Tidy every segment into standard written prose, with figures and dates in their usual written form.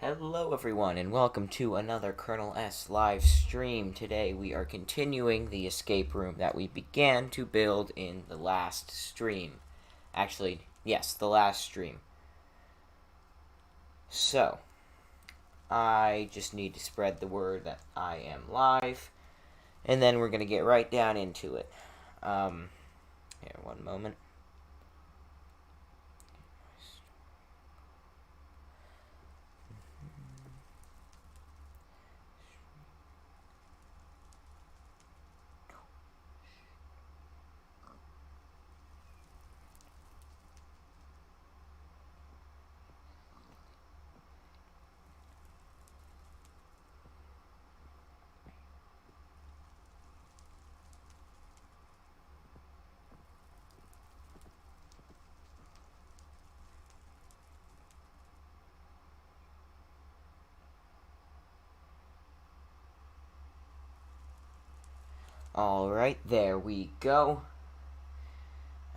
Hello everyone and welcome to another Colonel S live stream. Today we are continuing the escape room that we began to build in the last stream. Actually, yes, the last stream. So, I just need to spread the word that I am live, and then we're going to get right down into it. Here, one moment. Alright, there we go.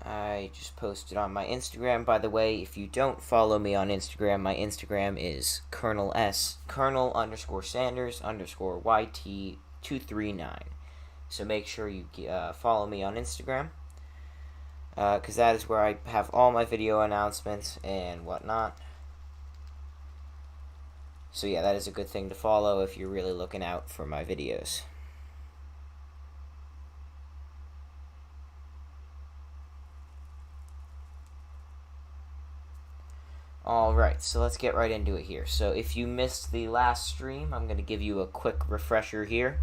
I just posted on my Instagram. By the way, if you don't follow me on Instagram, my Instagram is Colonel_Sanders_YT239. So make sure you follow me on Instagram, because that is where I have all my video announcements and whatnot. So yeah, that is a good thing to follow if you're really looking out for my videos. Alright, so let's get right into it here. So if you missed the last stream, I'm going to give you a quick refresher here.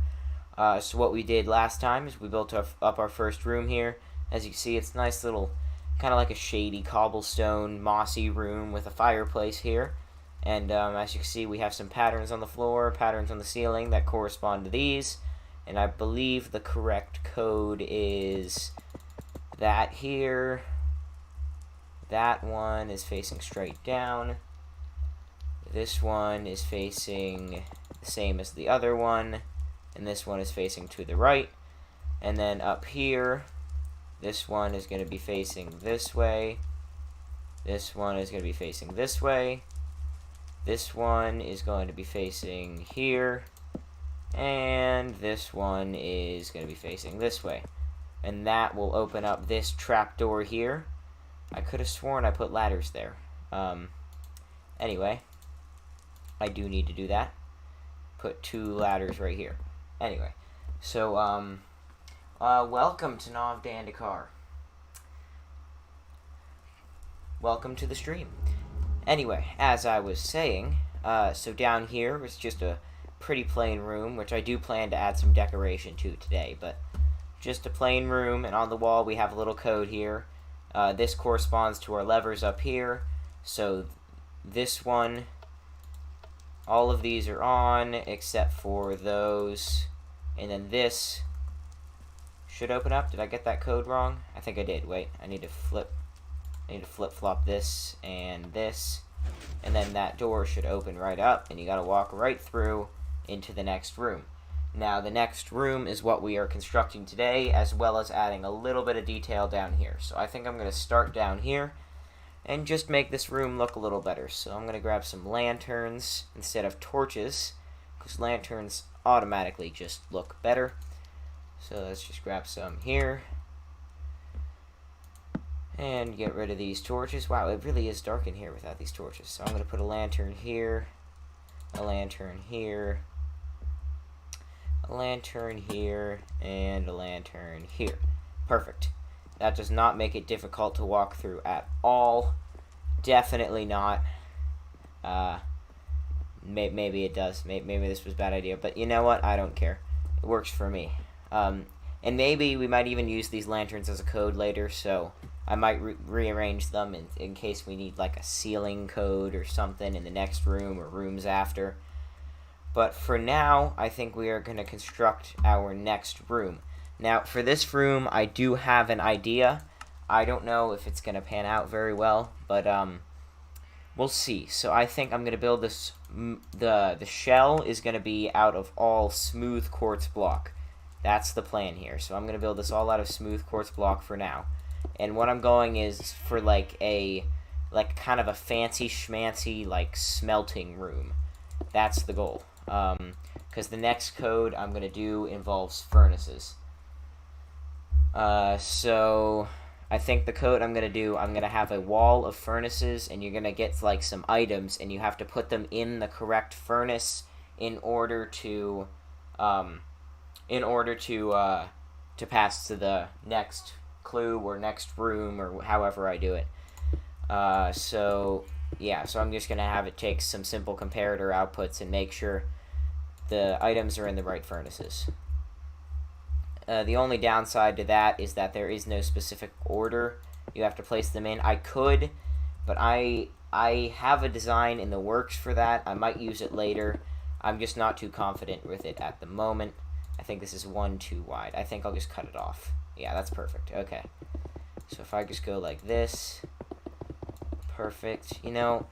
So what we did last time is we built up our first room here. As you can see, it's a nice little, kind of like a shady cobblestone, mossy room with a fireplace here. And as you can see, we have some patterns on the floor, patterns on the ceiling that correspond to these. And I believe the correct code is that here. That one is facing straight down. This one is facing the same as the other one. And this one is facing to the right. And then up here, this one is going to be facing this way. This one is going to be facing this way. This one is going to be facing here. And this one is going to be facing this way. And that will open up this trapdoor here. I could have sworn I put ladders there. Anyway, I do need to do that. Put 2 ladders right here. Anyway, so, welcome to Nav Dandekar. Welcome to the stream. Anyway, as I was saying, so down here is just a pretty plain room, which I do plan to add some decoration to today, but just a plain room, and on the wall we have a little code here. This corresponds to our levers up here. So this one, all of these are on except for those. And then this should open up. Did I get that code wrong? I think I did. Wait, I need to flip-flop this and this. And then that door should open right up, and you gotta walk right through into the next room. Now, the next room is what we are constructing today, as well as adding a little bit of detail down here. So I think I'm going to start down here and just make this room look a little better. So I'm going to grab some lanterns instead of torches, because lanterns automatically just look better. So let's just grab some here and get rid of these torches. Wow, it really is dark in here without these torches. So I'm going to put a lantern here, a lantern here, a lantern here, and a lantern here. Perfect. That does not make it difficult to walk through at all. Definitely not. Maybe it does. Maybe this was a bad idea. But you know what? I don't care. It works for me. And maybe we might even use these lanterns as a code later, so I might rearrange them in case we need like a ceiling code or something in the next room or rooms after. But for now, I think we are going to construct our next room. Now, for this room, I do have an idea. I don't know if it's going to pan out very well, but we'll see. So I think I'm going to build this. The shell is going to be out of all smooth quartz block. That's the plan here. So I'm going to build this all out of smooth quartz block for now. And what I'm going is for like kind of a fancy schmancy like smelting room. That's the goal. Because the next code I'm going to do involves furnaces. So I think the code I'm going to have a wall of furnaces, and you're going to get like some items, and you have to put them in the correct furnace in order to pass to the next clue or next room or however I do it. So I'm just going to have it take some simple comparator outputs and make sure the items are in the right furnaces. The only downside to that is that there is no specific order you have to place them in. I could, but I have a design in the works for that. I might use it later. I'm just not too confident with it at the moment. I think this is one too wide. I think I'll just cut it off. Yeah, that's perfect. Okay. So if I just go like this, perfect. You know,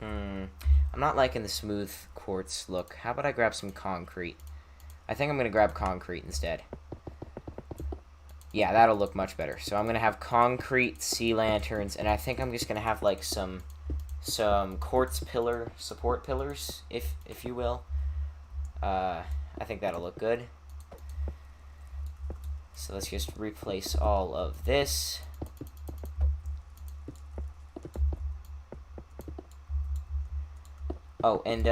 I'm not liking the smooth quartz look. How about I grab some concrete? I think I'm going to grab concrete instead. Yeah, that'll look much better. So I'm going to have concrete sea lanterns, and I think I'm just going to have like some quartz pillar, support pillars, if you will. I think that'll look good. So let's just replace all of this. Oh, and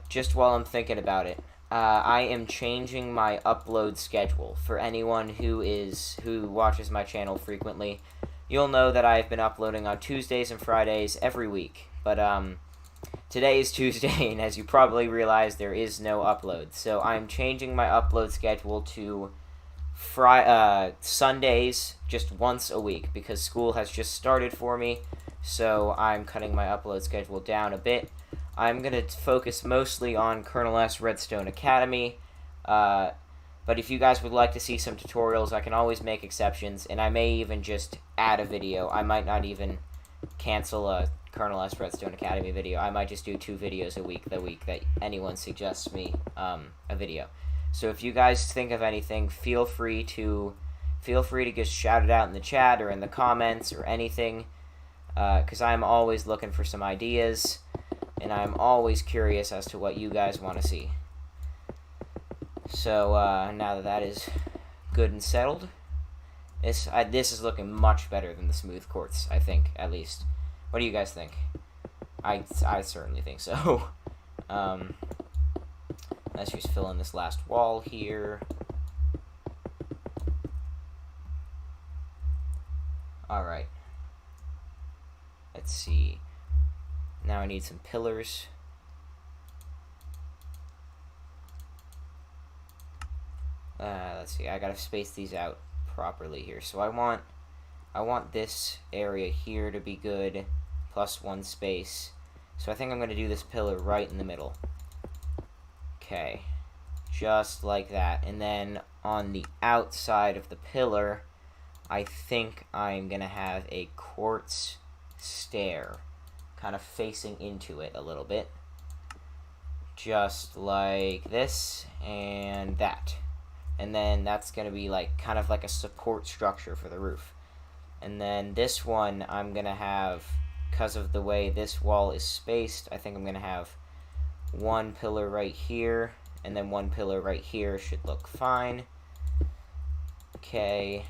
just while I'm thinking about it, I am changing my upload schedule. For anyone who watches my channel frequently, you'll know that I've been uploading on Tuesdays and Fridays every week. But today is Tuesday, and as you probably realize, there is no upload. So I'm changing my upload schedule to Sundays just once a week because school has just started for me. So I'm cutting my upload schedule down a bit. I'm going to focus mostly on Colonel S. Redstone Academy, but if you guys would like to see some tutorials, I can always make exceptions, and I may even just add a video. I might not even cancel a Colonel S. Redstone Academy video. I might just do 2 videos a week the week that anyone suggests me a video. So if you guys think of anything, feel free to just shout it out in the chat or in the comments or anything, because I'm always looking for some ideas. And I'm always curious as to what you guys want to see. So, now that is good and settled, this is looking much better than the smooth quartz, I think, at least. What do you guys think? I certainly think so. Let's just fill in this last wall here. Alright. Let's see. Now I need some pillars. Let's see. I gotta space these out properly here. So I want this area here to be good, +1 space. So I think I'm gonna do this pillar right in the middle. Okay, just like that. And then on the outside of the pillar, I think I'm gonna have a quartz stair, kind of facing into it a little bit, just like this and that. And then that's going to be like kind of like a support structure for the roof. And then this one I'm going to have, because of the way this wall is spaced, I think I'm going to have 1 pillar right here, and then 1 pillar right here should look fine. Okay.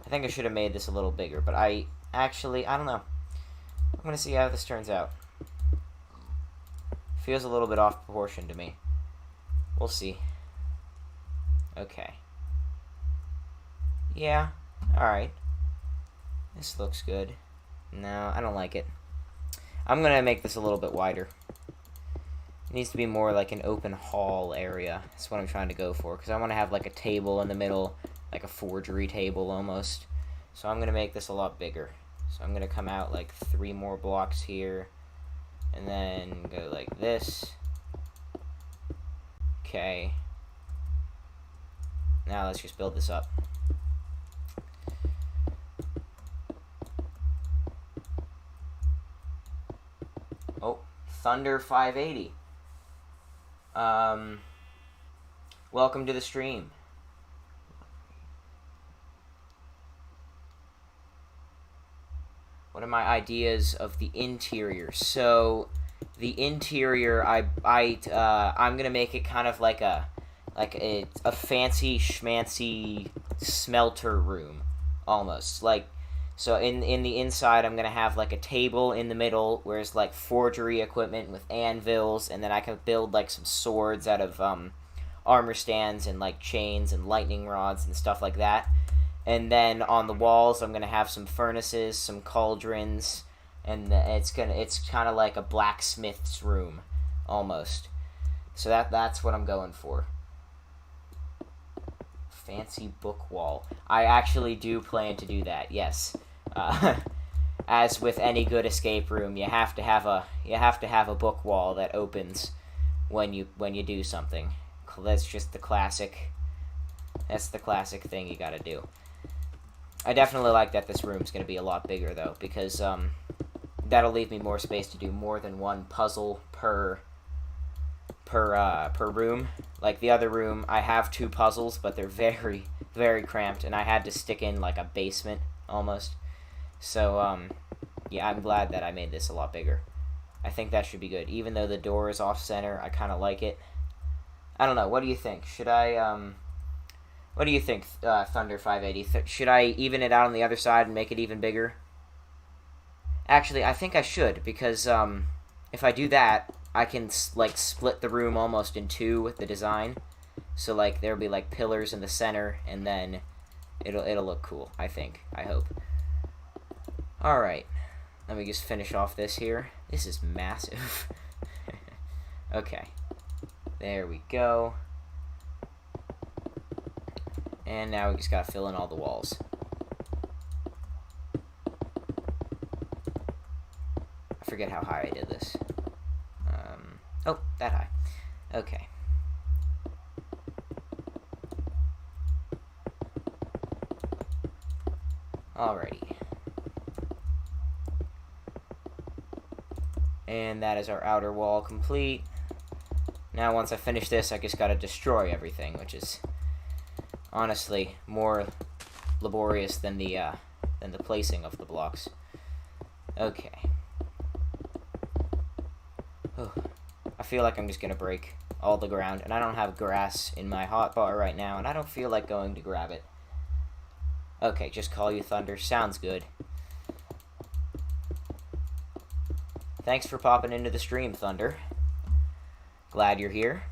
I think I should have made this a little bigger, but I don't know. I'm going to see how this turns out. Feels a little bit off proportion to me. We'll see. Okay. Yeah, alright. This looks good. No, I don't like it. I'm going to make this a little bit wider. It needs to be more like an open hall area. That's what I'm trying to go for, because I want to have like a table in the middle, like a forgery table almost. So I'm going to make this a lot bigger. So I'm going to come out like 3 more blocks here, and then go like this. Okay. Now let's just build this up. Oh, Thunder 580. Welcome to the stream. What are my ideas of the interior? So, the interior, I'm gonna make it kind of like a fancy schmancy smelter room, almost like. So in the inside, I'm gonna have like a table in the middle, where it's like forgery equipment with anvils, and then I can build like some swords out of armor stands and like chains and lightning rods and stuff like that. And then on the walls, I'm gonna have some furnaces, some cauldrons, and it's kind of like a blacksmith's room, almost. So that's what I'm going for. Fancy book wall. I actually do plan to do that. Yes. As with any good escape room, you have to have a book wall that opens when you do something. That's just the classic. That's the classic thing you gotta do. I definitely like that this room's gonna be a lot bigger though, because that'll leave me more space to do more than one puzzle per room. Like the other room, I have 2 puzzles, but they're very, very cramped, and I had to stick in like a basement almost. So yeah, I'm glad that I made this a lot bigger. I think that should be good. Even though the door is off center, I kind of like it. I don't know. What do you think? Should I What do you think, Thunder 580? Should I even it out on the other side and make it even bigger? Actually, I think I should, because if I do that, I can like split the room almost in 2 with the design. So like there'll be like pillars in the center, and then it'll look cool. I think. I hope. All right, let me just finish off this here. This is massive. Okay, there we go. And now we just gotta fill in all the walls. I forget how high I did this. Oh, that high. Okay. Alrighty. And that is our outer wall complete. Now once I finish this, I just gotta destroy everything, which is honestly more laborious than the placing of the blocks. Okay. Whew. I feel like I'm just gonna break all the ground, and I don't have grass in my hotbar right now, and I don't feel like going to grab it. Okay, just call you Thunder. Sounds good. Thanks for popping into the stream, Thunder. Glad you're here.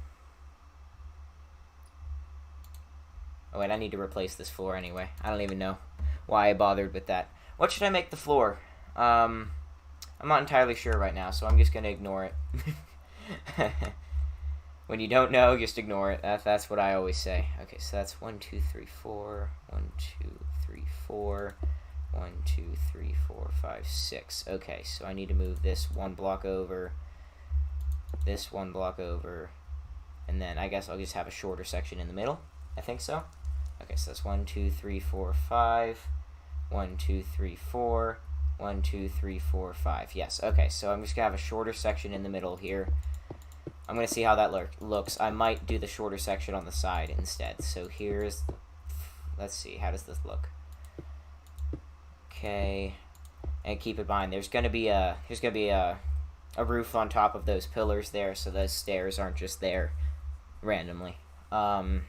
Oh wait, I need to replace this floor anyway. I don't even know why I bothered with that. What should I make the floor? I'm not entirely sure right now, so I'm just gonna ignore it. When you don't know, just ignore it. That's what I always say. Okay, so that's 1, 2, 3, 4. 1, 2, 3, 4. 1, 2, 3, 4, 5, 6. Okay, so I need to move this 1 block over, this 1 block over, and then I guess I'll just have a shorter section in the middle. I think so. Okay, so that's 1, 2, 3, 4, 5. 1, 2, 3, 4. 1, 2, 3, 4, 5. Yes, okay, so I'm just going to have a shorter section in the middle here. I'm going to see how that looks. I might do the shorter section on the side instead. So here's, let's see, how does this look? Okay, and keep in mind, there's going to be a roof on top of those pillars there, so those stairs aren't just there randomly. Yeah,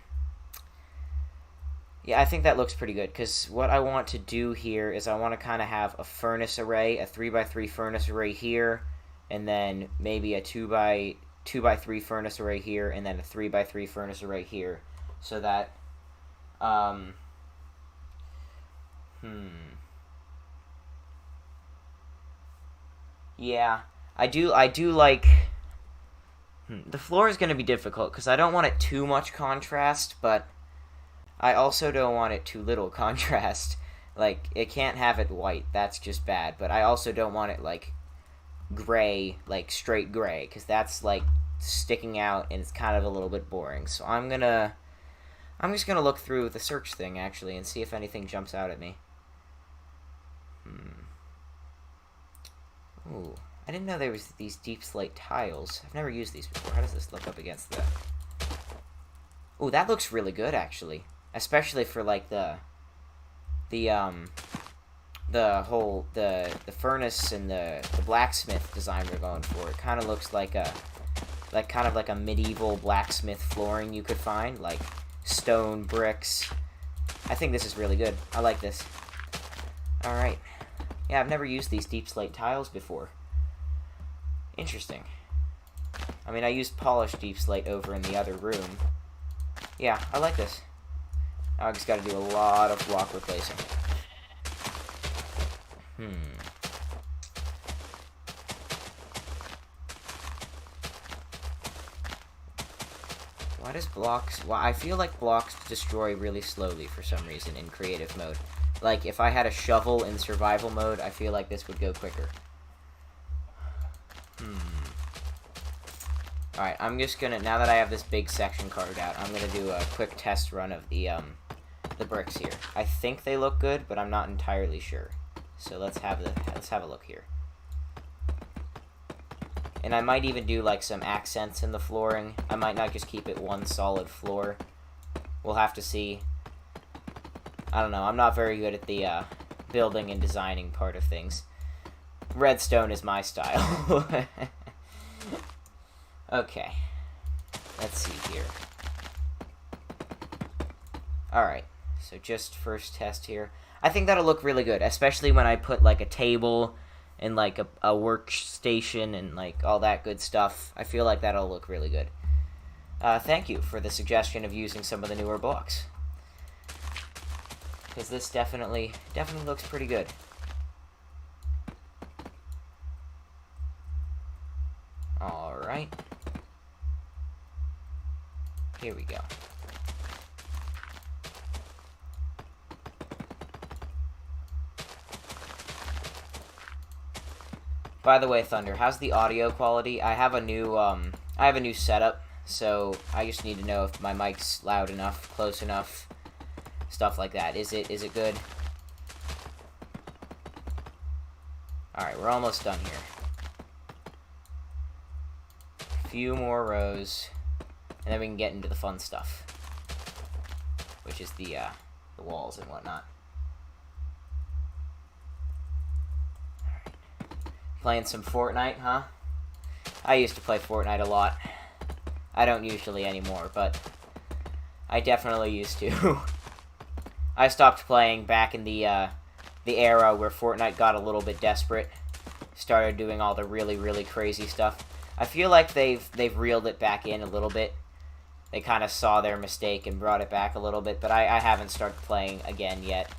I think that looks pretty good, because what I want to do here is I want to kind of have a furnace array, a 3x3 furnace array here, and then maybe a 2x3 furnace array here, and then a 3x3 furnace array here, so that, yeah, I do like, the floor is going to be difficult, because I don't want it too much contrast, but I also don't want it too little contrast. Like, it can't have it white, that's just bad, but I also don't want it, like, gray, like, straight gray, because that's, like, sticking out, and it's kind of a little bit boring, so I'm just gonna look through the search thing, actually, and see if anything jumps out at me. Ooh, I didn't know there was these deep slate tiles. I've never used these before. How does this look up against that? Ooh, that looks really good, actually. Especially for, like, the the furnace and the blacksmith design we're going for. It kind of looks like a medieval blacksmith flooring you could find, like stone bricks. I think this is really good. I like this. All right. Yeah, I've never used these deep slate tiles before. Interesting. I mean, I used polished deep slate over in the other room. Yeah, I like this. Now I just got to do a lot of block replacing. Why does blocks... Well, I feel like blocks destroy really slowly for some reason in creative mode. Like, if I had a shovel in survival mode, I feel like this would go quicker. Alright, I'm just gonna... Now that I have this big section carved out, I'm gonna do a quick test run of the bricks here. I think they look good, but I'm not entirely sure. So let's have a look here. And I might even do like some accents in the flooring. I might not just keep it one solid floor. We'll have to see. I don't know. I'm not very good at the building and designing part of things. Redstone is my style. Okay. Let's see here. Alright. So just first test here. I think that'll look really good, especially when I put like a table and like a workstation and like all that good stuff. I feel like that'll look really good. Thank you for the suggestion of using some of the newer blocks, because this definitely looks pretty good. All right, here we go. By the way, Thunder, how's the audio quality? I have a new setup, so I just need to know if my mic's loud enough, close enough, stuff like that. Is it good? All right, we're almost done here. A few more rows, and then we can get into the fun stuff, which is the walls and whatnot. Playing some Fortnite, huh? I used to play Fortnite a lot. I don't usually anymore, but I definitely used to. I stopped playing back in the era where Fortnite got a little bit desperate, started doing all the really, really crazy stuff. I feel like they've reeled it back in a little bit. They kind of saw their mistake and brought it back a little bit, but I haven't started playing again yet.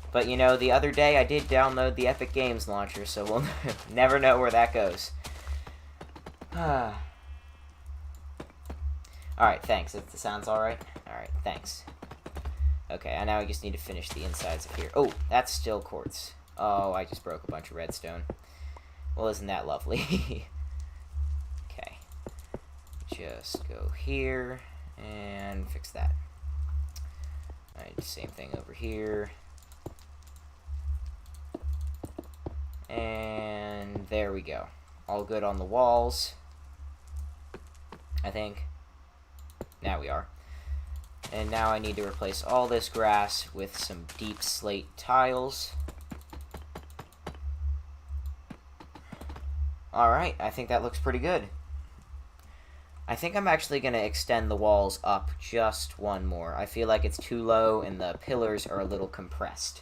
But, you know, the other day I did download the Epic Games launcher, so we'll never know where that goes. Alright, thanks. That sounds alright? Alright, thanks. Okay, and now I just need to finish the insides of here. Oh, that's still quartz. Oh, I just broke a bunch of redstone. Well, isn't that lovely? Okay. Just go here and fix that. Alright, same thing over here. And there we go. All good on the walls, I think. Now we are. And now I need to replace all this grass with some deep slate tiles. Alright, I think that looks pretty good. I think I'm actually going to extend the walls up just one more. I feel like it's too low and the pillars are a little compressed.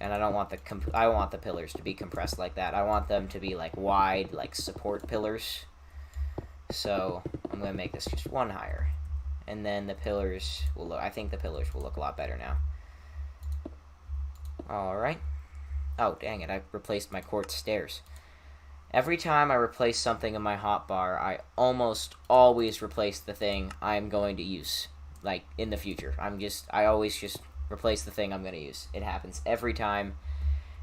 And I don't want I want the pillars to be compressed like that. I want them to be like wide, like support pillars. So I'm gonna make this just one higher, and then the pillars will look. I think the pillars will look a lot better now. All right. Oh dang it! I replaced my quartz stairs. Every time I replace something in my hotbar, I almost always replace the thing I'm going to use, like in the future. I always just replace the thing I'm going to use. It happens every time,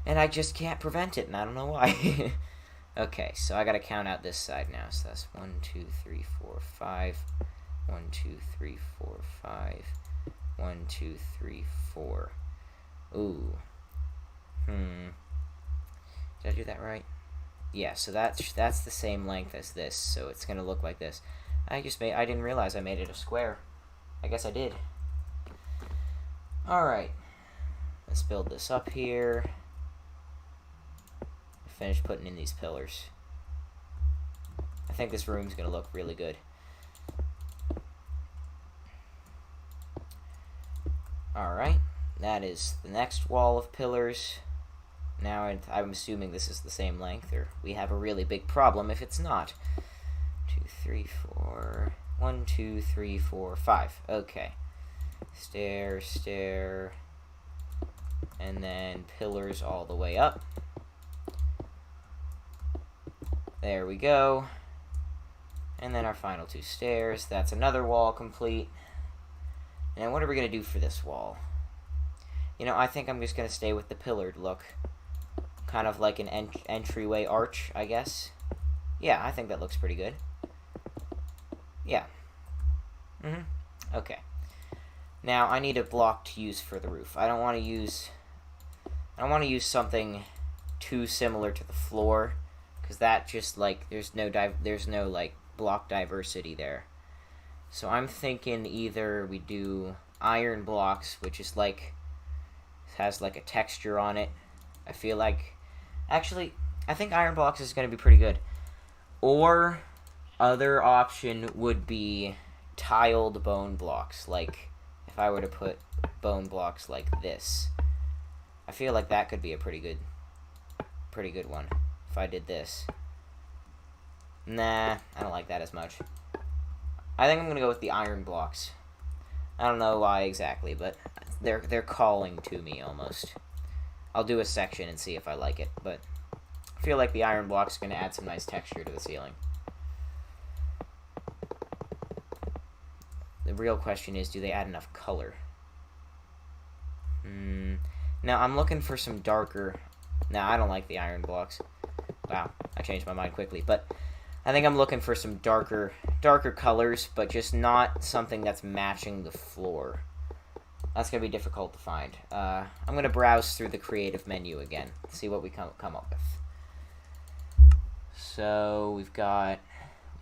and I just can't prevent it, and I don't know why. Okay, so I got to count out this side now. So that's 1, 2, 3, 4, 5. 1, 2, 3, 4, 5. 1, 2, 3, 4. Ooh. Did I do that right? Yeah, so that's the same length as this, so it's going to look like this. I didn't realize I made it a square. I guess I did. Alright. Let's build this up here. Finish putting in these pillars. I think this room's going to look really good. Alright. That is the next wall of pillars. Now I'm assuming this is the same length, or we have a really big problem if it's not. 2, 3, 4... 1, 2, 3, 4, 5. Okay. Stair, stair, and then pillars all the way up. There we go. And then our final 2 stairs. That's another wall complete. And what are we going to do for this wall? You know, I think I'm just going to stay with the pillared look. Kind of like an entryway arch, I guess. Yeah, I think that looks pretty good. Yeah. Okay. Now, I need a block to use for the roof. I don't want to use something too similar to the floor, because that just, like, there's no like, block diversity there. So I'm thinking either we do iron blocks, which is, like, has, like, a texture on it. I feel like... Actually, I think iron blocks is going to be pretty good. Or, other option would be tiled bone blocks. Like, if I were to put bone blocks like this. I feel like that could be a pretty good one, if I did this. Nah, I don't like that as much. I think I'm going to go with the iron blocks. I don't know why exactly, but they're calling to me almost. I'll do a section and see if I like it, but I feel like the iron block's going to add some nice texture to the ceiling. The real question is, do they add enough color? Now, I'm looking for some darker... Now, I don't like the iron blocks. Wow, I changed my mind quickly, but I think I'm looking for some darker colors, but just not something that's matching the floor. That's going to be difficult to find. I'm going to browse through the creative menu again, see what we come up with. So, we've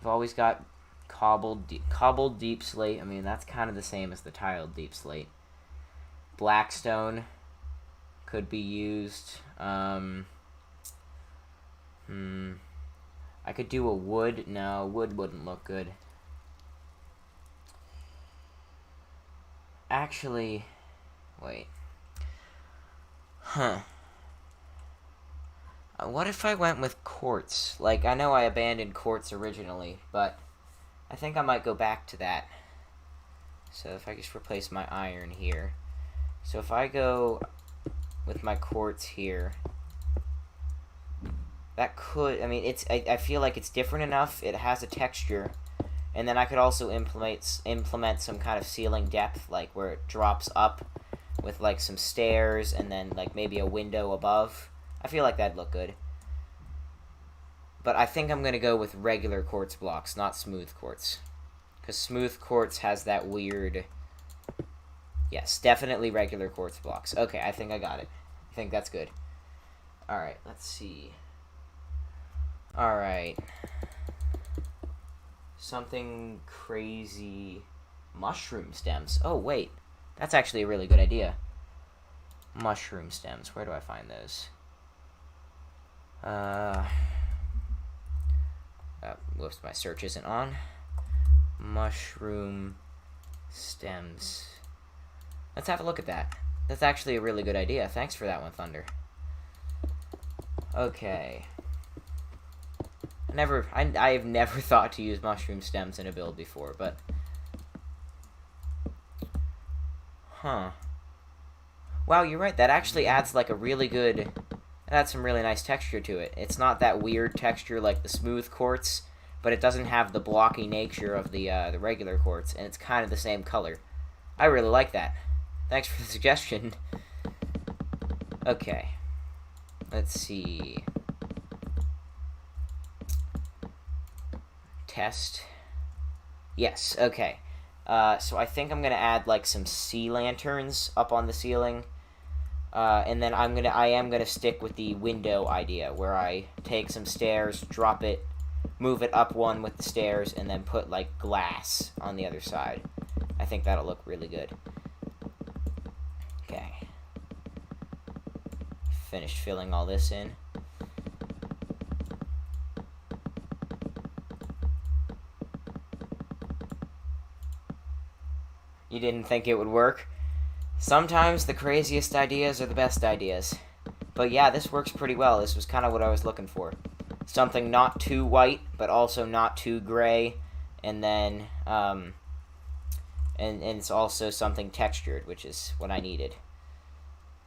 always got cobbled deep slate. I mean, that's kind of the same as the tiled deep slate. Blackstone could be used. I could do a wood. No, wood wouldn't look good. Actually, wait. What if I went with quartz? Like, I know I abandoned quartz originally, but I think I might go back to that. So if I just replace my iron here. So if I go with my quartz here, that could, I mean, I feel like it's different enough. It has a texture. And then I could also implement some kind of ceiling depth, like where it drops up with like some stairs and then like maybe a window above. I feel like that'd look good. But I think I'm going to go with regular quartz blocks, not smooth quartz. Because smooth quartz has that weird... Yes, definitely regular quartz blocks. Okay, I think I got it. I think that's good. Alright, let's see. Alright. Something crazy. Mushroom stems. Oh, wait. That's actually a really good idea. Mushroom stems. Where do I find those? Whoops, my search isn't on. Mushroom stems. Let's have a look at that. That's actually a really good idea. Thanks for that one, Thunder. Okay. I have never thought to use mushroom stems in a build before, but... Huh. Wow, you're right. That actually adds like a really good... Adds some really nice texture to it. It's not that weird texture like the smooth quartz, but it doesn't have the blocky nature of the regular quartz, and it's kind of the same color. I really like that. Thanks for the suggestion. Okay. Let's see. Test. Yes, okay. So I think I'm going to add like some sea lanterns up on the ceiling. And then I am gonna stick with the window idea, where I take some stairs, drop it, move it up one with the stairs, and then put like glass on the other side. I think that'll look really good. Okay. Finished filling all this in. You didn't think it would work? Sometimes the craziest ideas are the best ideas. But yeah, this works pretty well. This was kind of what I was looking for. Something not too white, but also not too gray. And then, and it's also something textured, which is what I needed.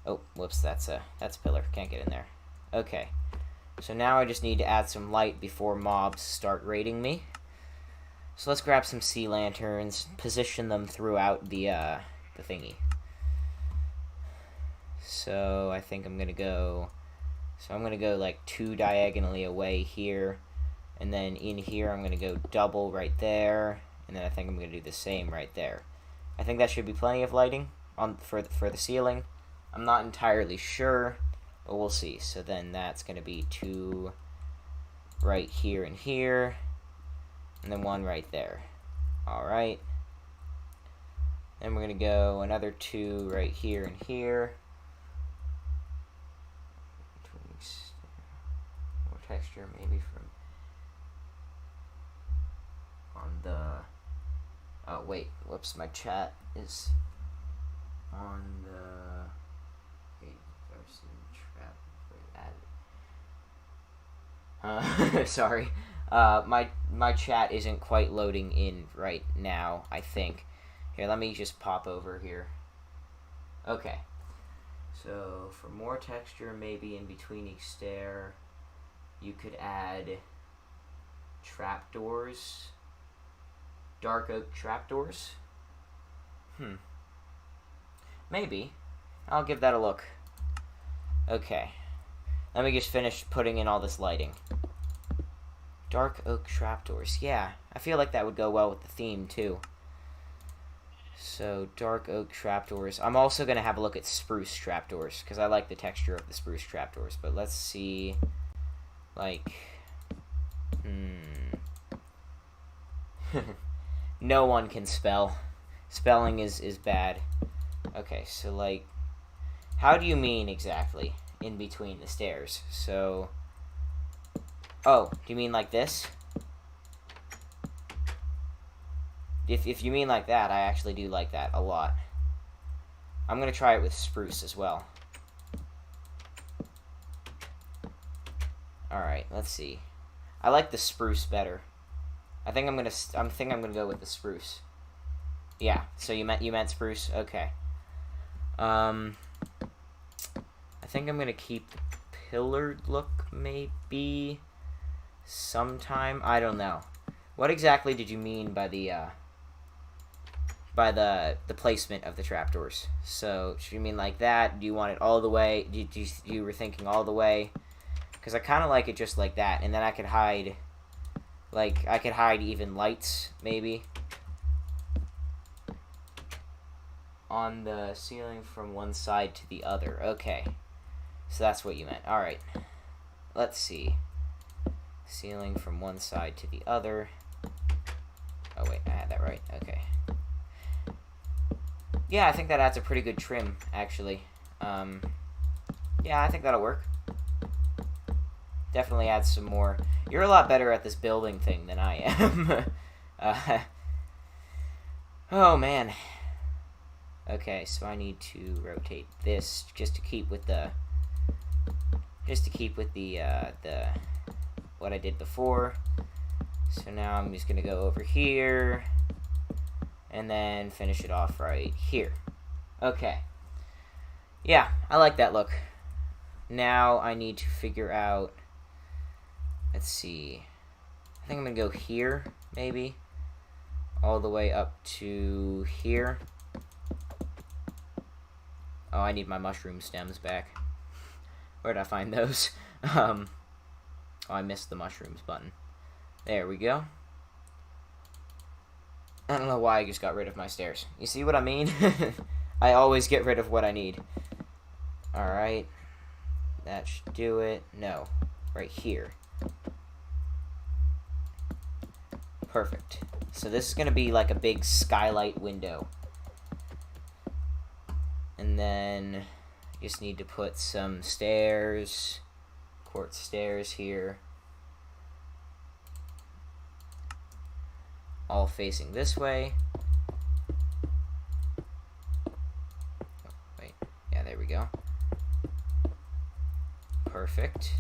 Oh, whoops, that's a pillar. Can't get in there. Okay. So now I just need to add some light before mobs start raiding me. So let's grab some sea lanterns, position them throughout the thingy. So I think I'm gonna go. So I'm gonna go like 2 diagonally away here, and then in here I'm gonna go double right there, and then I think I'm gonna do the same right there. I think that should be plenty of lighting for the ceiling. I'm not entirely sure, but we'll see. So then that's gonna be 2 right here and here, and then 1 right there. All right. Then we're gonna go another 2 right here and here. More texture maybe from on the. Oh wait, whoops! My chat is on the. Sorry. My chat isn't quite loading in right now, I think. Here, let me just pop over here. Okay. So, for more texture, maybe in between each stair, you could add trapdoors. Dark oak trapdoors? Maybe. I'll give that a look. Okay. Let me just finish putting in all this lighting. Dark oak trapdoors. Yeah, I feel like that would go well with the theme, too. So, dark oak trapdoors. I'm also going to have a look at spruce trapdoors, because I like the texture of the spruce trapdoors. But let's see, like, no one can spell. Spelling is bad. Okay, so, like, how do you mean exactly in between the stairs? So, oh, do you mean like this? If you mean like that, I actually do like that a lot. I'm going to try it with spruce as well. Alright, let's see. I like the spruce better. I think I'm gonna go with the spruce. Yeah, so you meant spruce? Okay. I think I'm gonna keep the pillared look maybe sometime. I don't know. What exactly did you mean by the placement of the trapdoors? So, should you mean like that? Do you want it all the way? You were thinking all the way? Because I kind of like it just like that, and then I could hide, like, I could hide even lights, maybe, on the ceiling from one side to the other. Okay, so that's what you meant. Alright, let's see. Ceiling from one side to the other. Oh, wait, I had that right. Okay. Yeah, I think that adds a pretty good trim, actually. Yeah, I think that'll work. Definitely adds some more. You're a lot better at this building thing than I am. Oh, man. Okay, so I need to rotate this just to keep with the what I did before. So now I'm just gonna go over here and then finish it off right here. Okay. Yeah, I like that look. Now I need to figure out, let's see, I think I'm gonna go here, maybe, all the way up to here. Oh, I need my mushroom stems back. Where'd I find those? Oh, I missed the mushrooms button. There we go. I don't know why I just got rid of my stairs. You see what I mean? I always get rid of what I need. Alright. That should do it. No. Right here. Perfect. So this is going to be like a big skylight window. And then just need to put some stairs, quartz stairs here, all facing this way. Oh, wait, yeah, there we go. Perfect.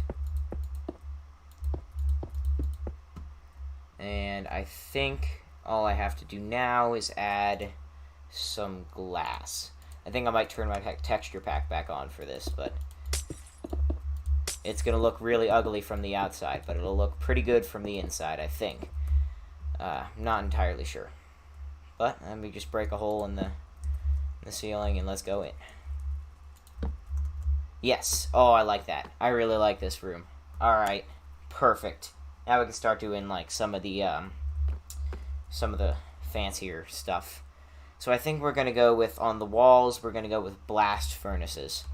And I think all I have to do now is add some glass. I think I might turn my texture pack back on for this, but it's going to look really ugly from the outside, but it'll look pretty good from the inside, I think. I'm not entirely sure. But let me just break a hole in the ceiling and let's go in. Yes. Oh, I like that. I really like this room. Alright. Perfect. Now we can start doing like some of the fancier stuff. So I think we're going to go with, on the walls, we're going to go with blast furnaces,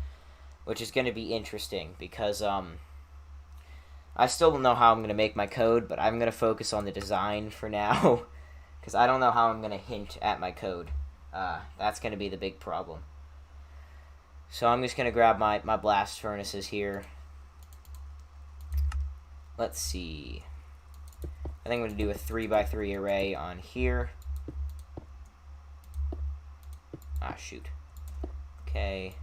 which is going to be interesting because I still don't know how I'm going to make my code, but I'm going to focus on the design for now because I don't know how I'm going to hint at my code. That's going to be the big problem. So I'm just going to grab my blast furnaces here. Let's see. I think I'm going to do a 3x3 array on here. Ah, shoot. Okay.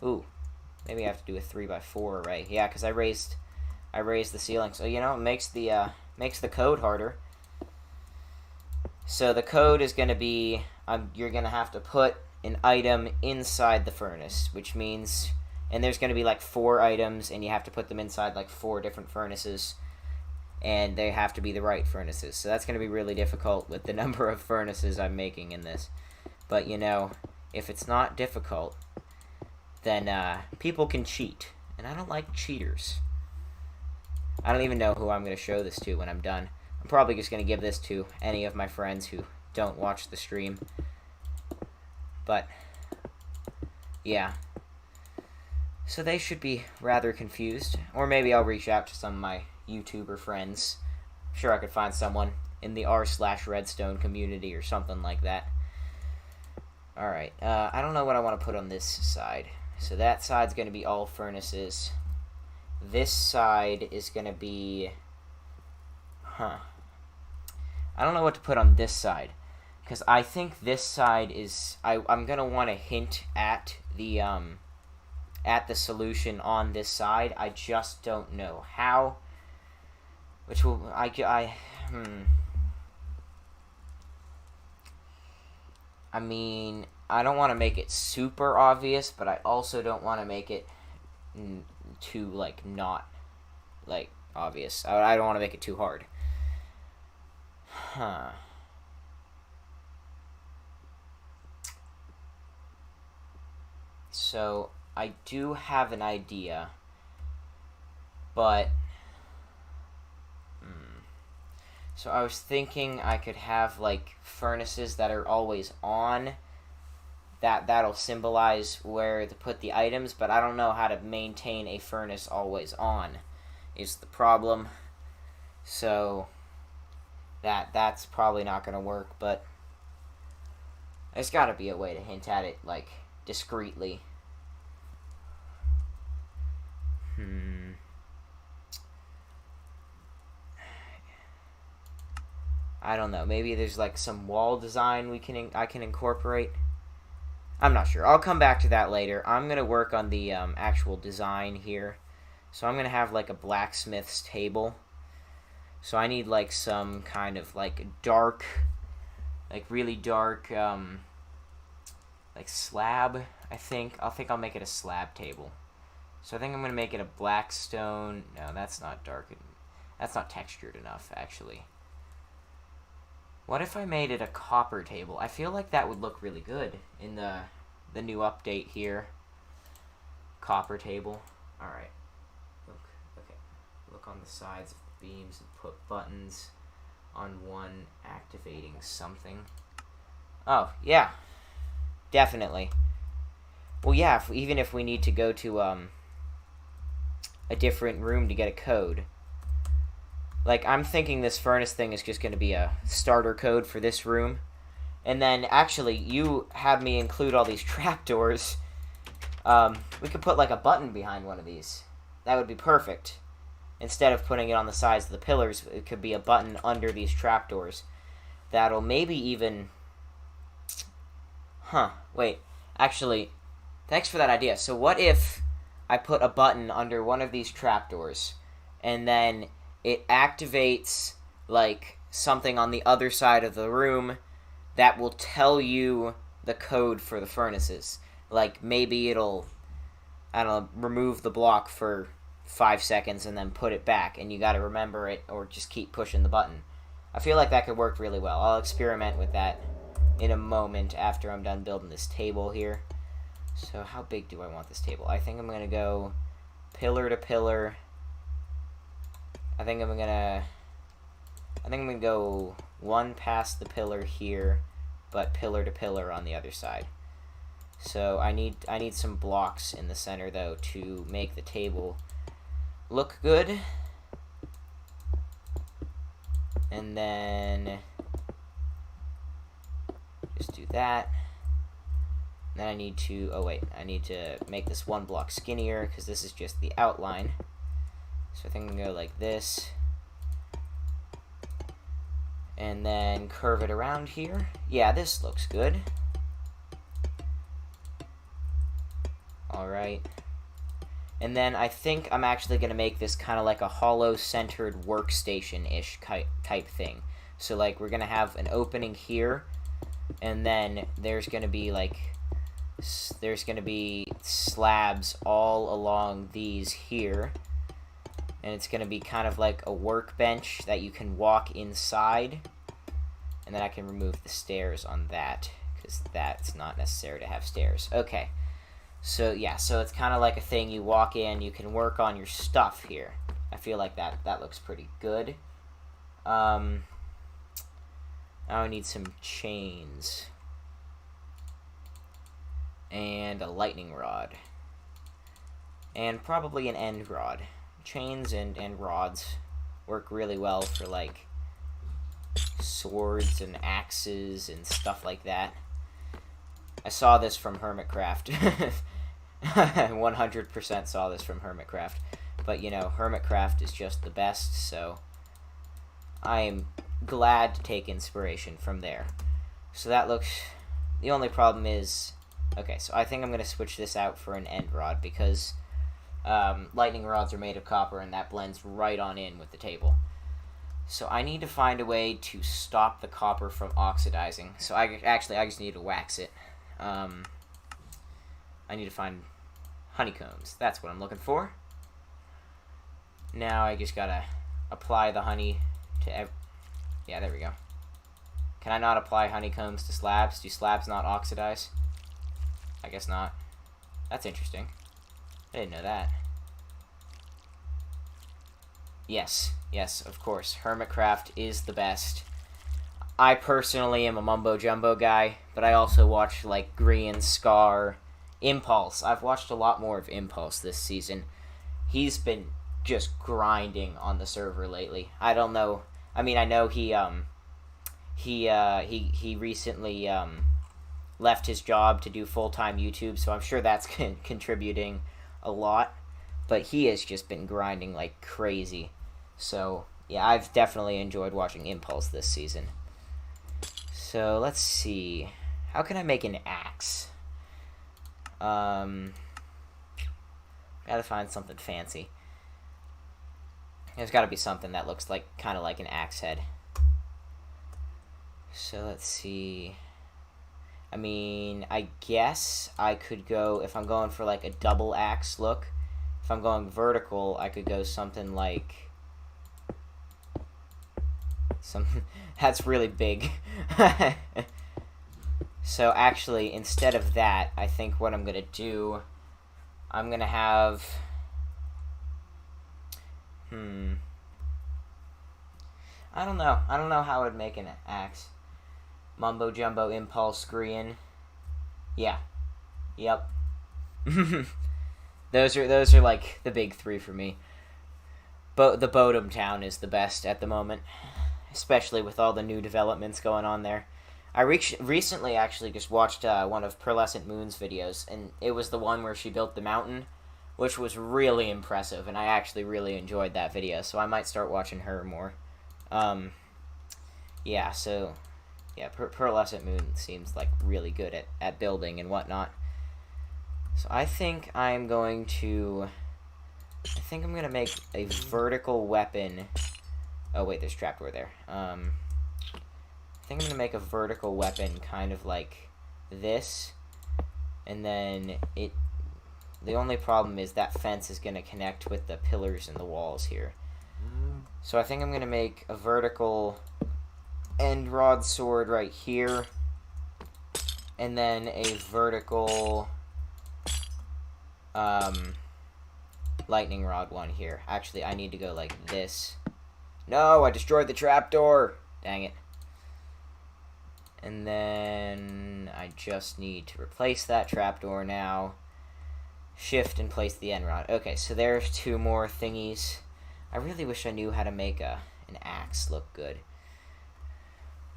Ooh. Maybe I have to do a 3x4 array. Yeah, because I raised the ceiling. So, you know, it makes the code harder. So the code is going to be, you're going to have to put an item inside the furnace, which means, and there's going to be like 4 items, and you have to put them inside like 4 different furnaces, and they have to be the right furnaces. So that's going to be really difficult with the number of furnaces I'm making in this. But, you know, if it's not difficult, then people can cheat, and I don't like cheaters. I don't even know who I'm going to show this to when I'm done. I'm probably just going to give this to any of my friends who don't watch the stream. But, yeah. So they should be rather confused. Or maybe I'll reach out to some of my YouTuber friends. I'm sure I could find someone in the r/redstone community or something like that. Alright, I don't know what I want to put on this side. So that side's going to be all furnaces. This side is going to be... I don't know what to put on this side, because I think this side is... I'm going to want to hint at the solution on this side. I just don't know how. Which will... I mean, I don't want to make it super obvious, but I also don't want to make it too, like, not, like, obvious. I don't want to make it too hard. So, I do have an idea, but... So I was thinking I could have, like, furnaces that are always on. That'll symbolize where to put the items, but I don't know how to maintain a furnace always on, is the problem. So that's probably not going to work, but there's got to be a way to hint at it, like, discreetly. I don't know. Maybe there's like some wall design I can incorporate. I'm not sure. I'll come back to that later. I'm gonna work on the actual design here. So I'm gonna have like a blacksmith's table. So I need like some kind of like dark, like really dark, like slab. I think I'll make it a slab table. So I think I'm gonna make it a black stone. No, that's not dark. That's not textured enough, actually. What if I made it a copper table? I feel like that would look really good in the new update here. Copper table. Alright. Look on the sides of the beams and put buttons on one activating something. Oh, yeah. Definitely. Well, yeah, even if we need to go to a different room to get a code. Like, I'm thinking this furnace thing is just going to be a starter code for this room. And then, actually, you have me include all these trapdoors. We could put, like, a button behind one of these. That would be perfect. Instead of putting it on the sides of the pillars, it could be a button under these trapdoors. That'll maybe even... wait. Actually, thanks for that idea. So what if I put a button under one of these trapdoors, and then it activates, like, something on the other side of the room that will tell you the code for the furnaces. Like, maybe it'll, I don't know, remove the block for 5 seconds and then put it back, and you gotta remember it, or just keep pushing the button. I feel like that could work really well. I'll experiment with that in a moment after I'm done building this table here. So how big do I want this table? I think I'm gonna go pillar to pillar. I think I'm gonna go one past the pillar here, but pillar to pillar on the other side. So I need some blocks in the center though to make the table look good. And then just do that. Then I need to, I need to make this one block skinnier because this is just the outline. So I think I'm going to go like this. And then curve it around here. Yeah, this looks good. Alright. And then I think I'm actually going to make this kind of like a hollow-centered workstation-ish type thing. So, like, we're going to have an opening here, and then there's going to be, like, slabs all along these here. And it's going to be kind of like a workbench that you can walk inside. And then I can remove the stairs on that, because that's not necessary to have stairs. Okay. So, yeah, so it's kind of like a thing you walk in, you can work on your stuff here. I feel like that looks pretty good. Now I need some chains. And a lightning rod. And probably an end rod. Chains and rods work really well for, like, swords and axes and stuff like that. I saw this from Hermitcraft. 100% saw this from Hermitcraft. But, you know, Hermitcraft is just the best, so I am glad to take inspiration from there. So that looks... The only problem is... Okay, so I think I'm going to switch this out for an end rod, because lightning rods are made of copper, and that blends right on in with the table. So I need to find a way to stop the copper from oxidizing. So I just need to wax it. I need to find honeycombs. That's what I'm looking for. Now I just gotta apply the honey to yeah, there we go. Can I not apply honeycombs to slabs? Do slabs not oxidize? I guess not. That's interesting. I didn't know that. Yes, of course. Hermitcraft is the best. I personally am a mumbo-jumbo guy, but I also watch, like, Grian, Scar, Impulse. I've watched a lot more of Impulse this season. He's been just grinding on the server lately. I don't know. I mean, I know he recently left his job to do full-time YouTube, so I'm sure that's contributing a lot. But he has just been grinding like crazy. So, yeah, I've definitely enjoyed watching Impulse this season. So, let's see. How can I make an axe? Gotta find something fancy. There's gotta be something that looks like kind of like an axe head. So, let's see. I mean, I guess I could go, if I'm going for like a double axe look, if I'm going vertical, I could go something like... That's really big. So actually, instead of that, I think what I'm going to do, I'm going to have... I don't know. I don't know how I would make an axe. Mumbo Jumbo, Impulse, Grian. Yeah. Yep. Those are like the big three for me. The Bodum town is the best at the moment, especially with all the new developments going on there. I recently actually just watched one of Pearlescent Moon's videos, and it was the one where she built the mountain, which was really impressive, and I actually really enjoyed that video, so I might start watching her more. Yeah, so, yeah, Pearlescent Moon seems like really good at building and whatnot. So I think I'm going to make a vertical weapon. Oh, wait, there's trapdoor there. I think I'm going to make a vertical weapon kind of like this, and then the only problem is that fence is going to connect with the pillars and the walls here. So I think I'm going to make a vertical end rod sword right here, and then a vertical lightning rod one here. Actually, I need to go like this. No, I destroyed the trapdoor! Dang it. And then I just need to replace that trapdoor now. Shift and place the end rod. Okay, so there's 2 more thingies. I really wish I knew how to make an axe look good.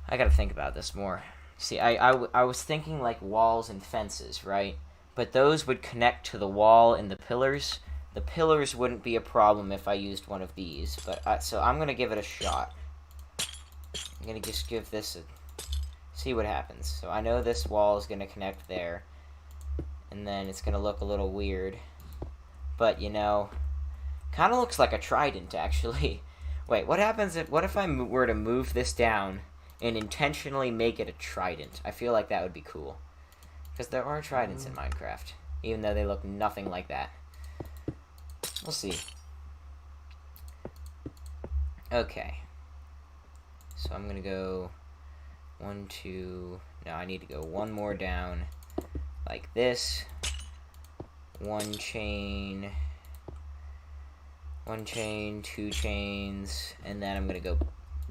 I gotta think about this more. See, I was thinking like walls and fences, right? But those would connect to the wall and the pillars. The pillars wouldn't be a problem if I used one of these. But so I'm gonna give it a shot. I'm gonna just give this a... see what happens. So I know this wall is gonna connect there. And then it's gonna look a little weird. But, you know, kind of looks like a trident, actually. Wait, what happens what if I were to move this down and intentionally make it a trident? I feel like that would be cool. Because there are tridents in Minecraft, even though they look nothing like that. We'll see. Okay. So I'm gonna go 1, 2... No, I need to go 1 more down. Like this. 1 chain. 1 chain, 2 chains. And then I'm gonna go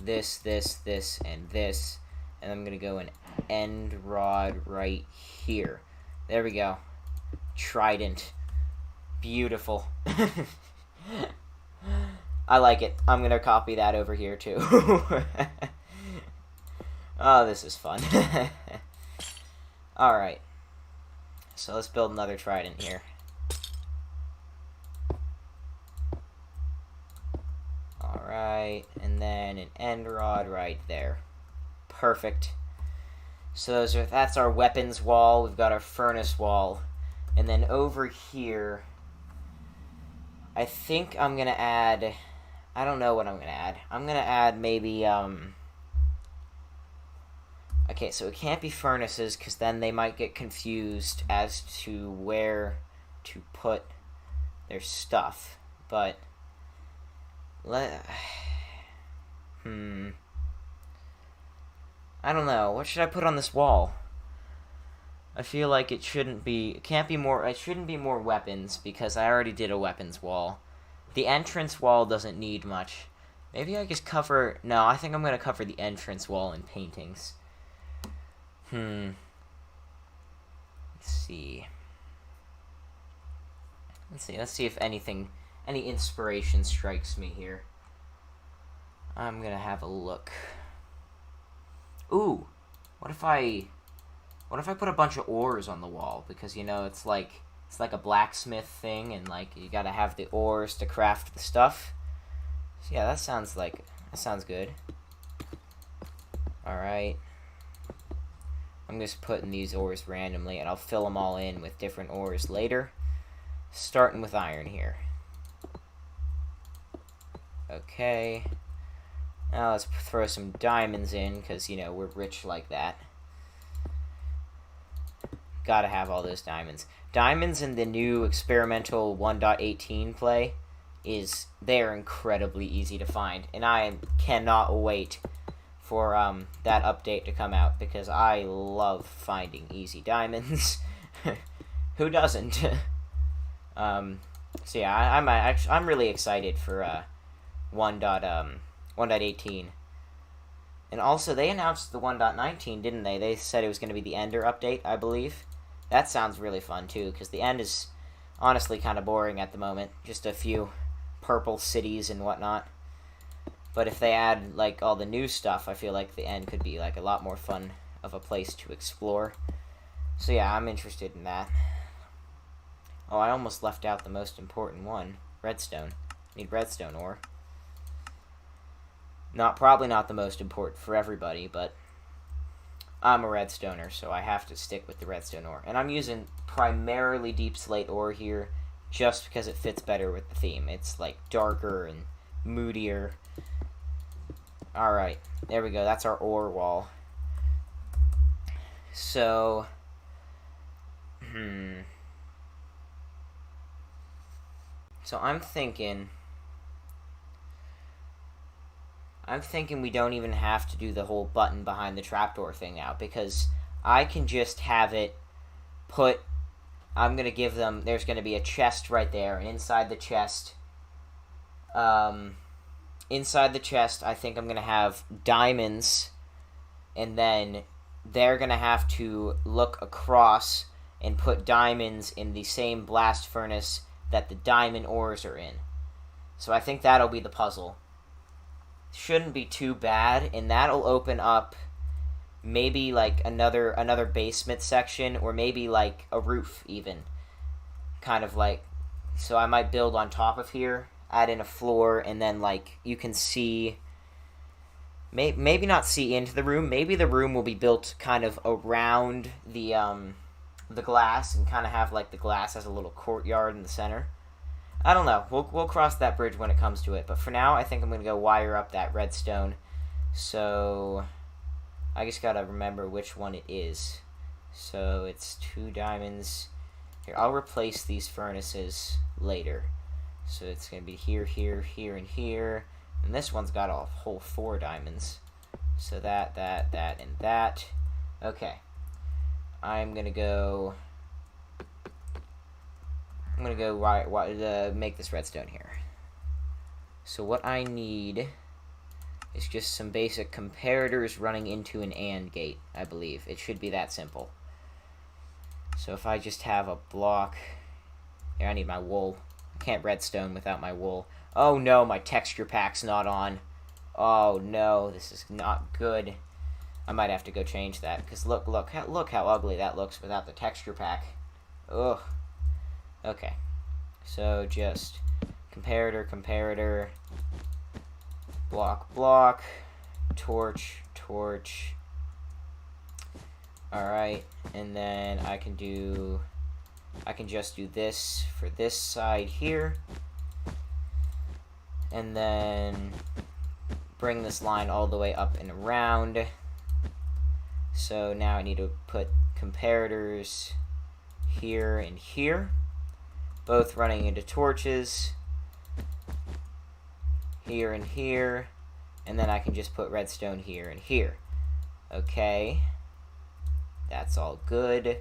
this, and this. And I'm gonna go an end rod right here. There we go. Trident. Beautiful. I like it. I'm gonna copy that over here too. Oh, this is fun. Alright. So let's build another trident here. Alright, and then an end rod right there. Perfect. So that's our weapons wall. We've got our furnace wall. And then over here, I think I'm going to add... I don't know what I'm going to add. I'm going to add maybe... Okay, so it can't be furnaces, because then they might get confused as to where to put their stuff. But... I don't know. What should I put on this wall? I feel like it shouldn't be... It shouldn't be more weapons, because I already did a weapons wall. The entrance wall doesn't need much. Maybe I just cover... No, I think I'm going to cover the entrance wall in paintings. Let's see. Let's see if any inspiration strikes me here. I'm going to have a look. Ooh, what if I put a bunch of ores on the wall? Because, you know, it's like a blacksmith thing, and like you gotta have the ores to craft the stuff. So yeah, that sounds good. Alright. I'm just putting these ores randomly, and I'll fill them all in with different ores later. Starting with iron here. Okay. Now let's throw some diamonds in, because, you know, we're rich like that. Gotta have all those diamonds. Diamonds in the new experimental 1.18 play they're incredibly easy to find. And I cannot wait for that update to come out, because I love finding easy diamonds. Who doesn't? So yeah, I'm really excited for 1.18. And also, they announced the 1.19, didn't they? They said it was going to be the Ender update, I believe. That sounds really fun, too, because the end is honestly kind of boring at the moment. Just a few purple cities and whatnot. But if they add, like, all the new stuff, I feel like the end could be, like, a lot more fun of a place to explore. So yeah, I'm interested in that. Oh, I almost left out the most important one. Redstone. Need redstone ore. Probably not the most important for everybody, but I'm a redstoner, so I have to stick with the redstone ore. And I'm using primarily deep slate ore here just because it fits better with the theme. It's like darker and moodier. Alright, there we go. That's our ore wall. So, So I'm thinking we don't even have to do the whole button behind the trapdoor thing now, because I can just have it put, I'm going to give them, there's going to be a chest right there, and inside the chest, I think I'm going to have diamonds, and then they're going to have to look across and put diamonds in the same blast furnace that the diamond ores are in. So I think that'll be the puzzle. Shouldn't be too bad, and that'll open up maybe like another basement section, or maybe like a roof even. Kind of like, so I might build on top of here, add in a floor, and then like you can see, maybe not see into the room, maybe the room will be built kind of around the glass, and kind of have like the glass as a little courtyard in the center. I don't know. We'll cross that bridge when it comes to it. But for now, I think I'm going to go wire up that redstone. So I just got to remember which one it is. So it's 2 diamonds. Here, I'll replace these furnaces later. So it's going to be here, here, here, and here. And this one's got a whole 4 diamonds. So that, and that. Okay. I'm going to go make this redstone here. So what I need is just some basic comparators running into an AND gate, I believe. It should be that simple. So if I just have a block... Here, I need my wool. I can't redstone without my wool. Oh no, my texture pack's not on. Oh no, this is not good. I might have to go change that, because look how ugly that looks without the texture pack. Ugh. Okay, so just comparator, block, torch. Alright, and then I can just do this for this side here, and then bring this line all the way up and around. So now I need to put comparators here and here, both running into torches, here and here, and then I can just put redstone here and here. Okay, that's all good.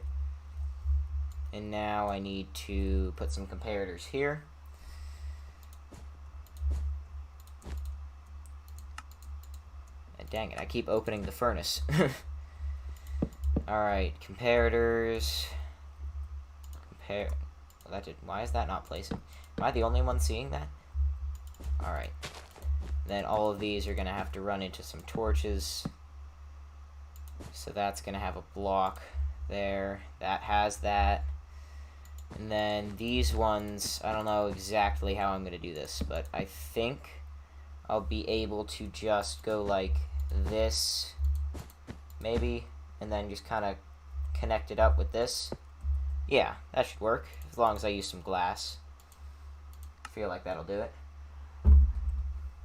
And now I need to put some comparators here. And dang it, I keep opening the furnace. Alright, comparators. Why is that not placing? Am I the only one seeing that? Alright. Then all of these are going to have to run into some torches. So that's going to have a block there. That has that. And then these ones, I don't know exactly how I'm going to do this, but I think I'll be able to just go like this, maybe, and then just kind of connect it up with this. Yeah, that should work, as long as I use some glass. I feel like that'll do it.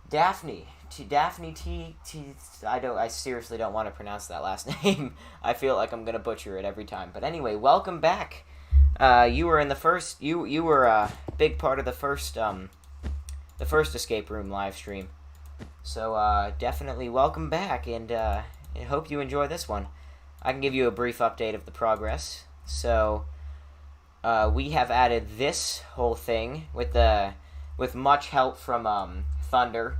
Daphne T. I seriously don't want to pronounce that last name. I feel like I'm gonna butcher it every time. But anyway, welcome back. You were in the first. You were a big part of the first escape room live stream. So definitely welcome back, and I hope you enjoy this one. I can give you a brief update of the progress. So we have added this whole thing with much help from Thunder.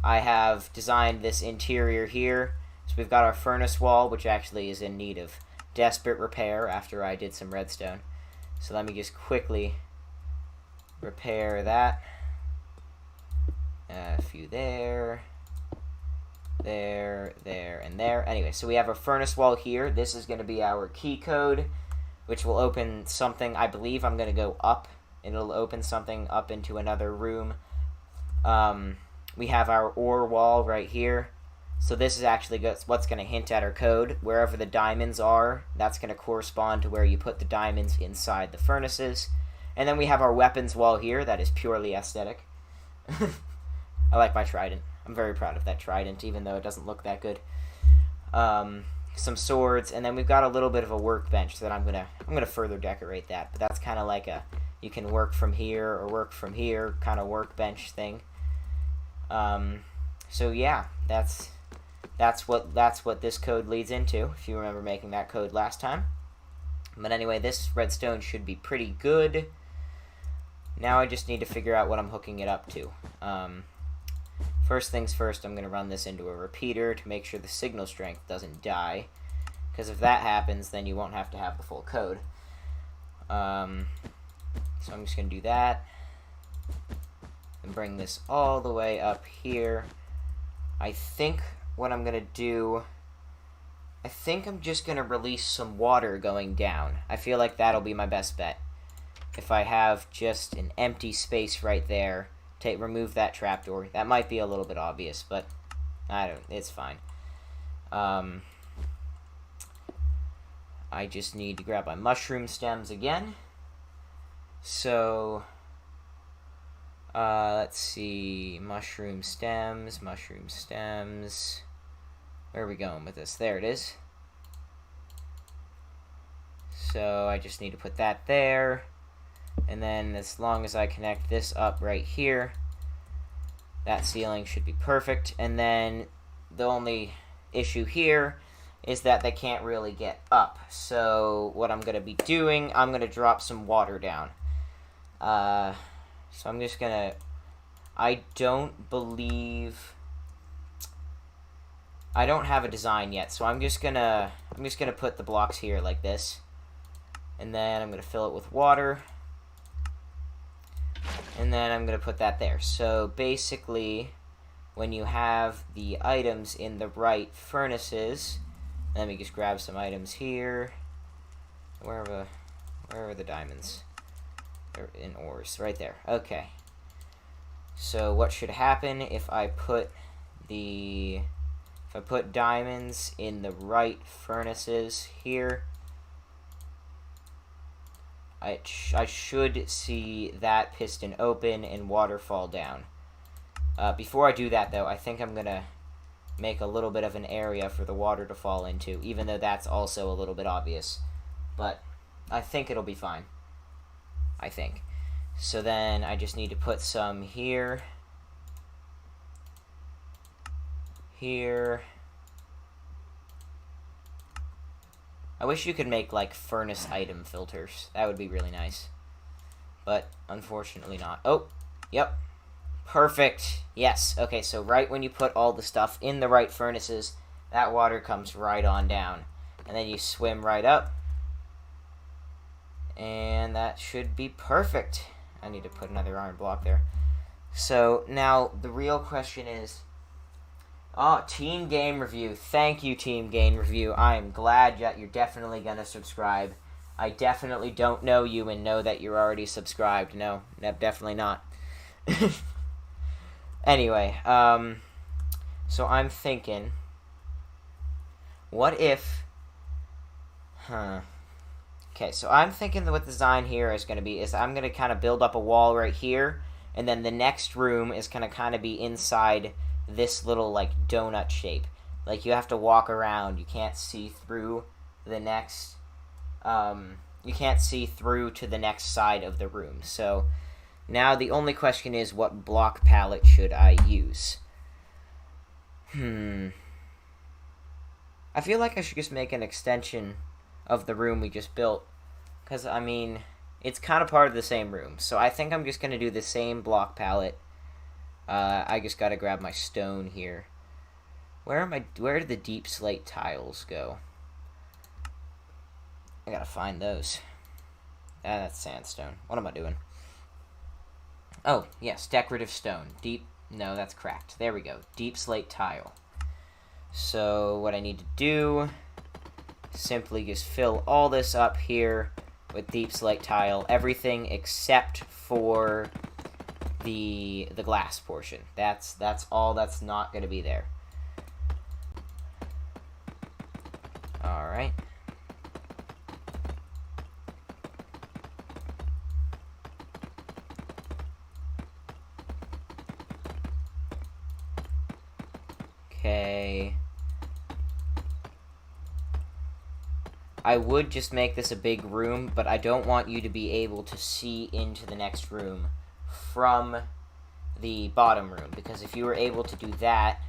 I have designed this interior here. So we've got our furnace wall, which actually is in need of desperate repair after I did some redstone. So let me just quickly repair that. A few there. there, and there. Anyway, so we have a furnace wall here. This is going to be our key code, which will open something. I believe I'm going to go up, and it'll open something up into another room. We have our ore wall right here. So this is actually what's going to hint at our code. Wherever the diamonds are, that's going to correspond to where you put the diamonds inside the furnaces. And then we have our weapons wall here. That is purely aesthetic. I like my trident. I'm very proud of that trident, even though it doesn't look that good. Some swords, and then we've got a little bit of a workbench that I'm gonna further decorate that. But that's kind of like a you can work from here or work from here kind of workbench thing. So yeah, that's what this code leads into. If you remember making that code last time. But anyway, this redstone should be pretty good. Now I just need to figure out what I'm hooking it up to. First things first, I'm going to run this into a repeater to make sure the signal strength doesn't die. Because if that happens, then you won't have to have the full code. So I'm just going to do that. And bring this all the way up here. I think what I'm going to do... I think I'm just going to release some water going down. I feel like that'll be my best bet. If I have just an empty space right there, remove that trapdoor. That might be a little bit obvious, but it's fine. I just need to grab my mushroom stems again. So, let's see, mushroom stems. Where are we going with this? There it is. So I just need to put that there. And then as long as I connect this up right here, that ceiling should be perfect. And then the only issue here is that they can't really get up. So what I'm going to be doing, I'm going to drop some water down. So I'm just going to... I don't have a design yet, so I'm just gonna put the blocks here like this, and then I'm gonna fill it with water, and then I'm gonna put that there. So basically, when you have the items in the right furnaces, let me just grab some items here. Where are the diamonds? They're in ores, right there. Okay. So what should happen if I put diamonds in the right furnaces here, I should see that piston open and water fall down. Before I do that, though, I think I'm going to make a little bit of an area for the water to fall into, even though that's also a little bit obvious. But I think it'll be fine. I think. So then I just need to put some here. Here. I wish you could make, like, furnace item filters. That would be really nice. But, unfortunately not. Oh, yep. Perfect. Yes. Okay, so right when you put all the stuff in the right furnaces, that water comes right on down. And then you swim right up. And that should be perfect. I need to put another iron block there. So, now, the real question is... Oh, Team Game Review. Thank you, Team Game Review. I am glad that you're definitely going to subscribe. I definitely don't know you and know that you're already subscribed. No, definitely not. Anyway, so I'm thinking, what if... Okay, so I'm thinking that what the design here is going to be is I'm going to kind of build up a wall right here, and then the next room is going to kind of be inside this little, like, donut shape. Like, you have to walk around. You can't see through the next... you can't see through to the next side of the room. So, now the only question is, what block palette should I use? I feel like I should just make an extension of the room we just built. Because, I mean, it's kind of part of the same room. So, I think I'm just going to do the same block palette. I just gotta grab my stone here. Where did the deep slate tiles go? I gotta find those. That's sandstone. What am I doing? Oh, yes, decorative stone. No, that's cracked. There we go. Deep slate tile. So what I need to do, simply just fill all this up here with deep slate tile, everything except for the glass portion. That's all that's not going to be there. All right. Okay. I would just make this a big room, but I don't want you to be able to see into the next room from the bottom room, because if you were able to do that,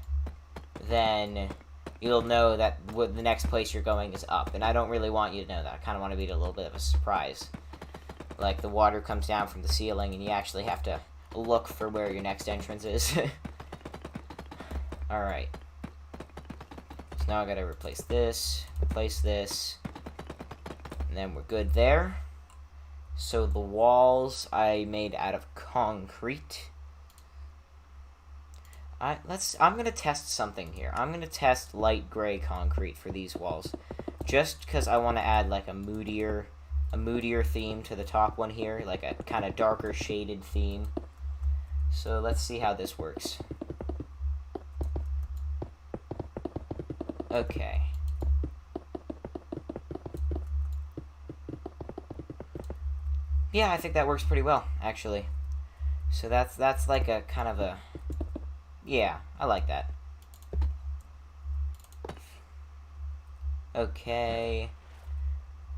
then you'll know that the next place you're going is up, and I don't really want you to know that. I kind of want to be a little bit of a surprise. Like the water comes down from the ceiling, and you actually have to look for where your next entrance is. Alright. So now I gotta replace this, and then we're good there. So the walls I made out of concrete. I'm gonna test something here. I'm gonna test light gray concrete for these walls, just because I want to add like a moodier theme to the top one here, like a kind of darker shaded theme. So let's see how this works. Okay. Yeah, I think that works pretty well, actually. So that's like a kind of a... Yeah, I like that. Okay.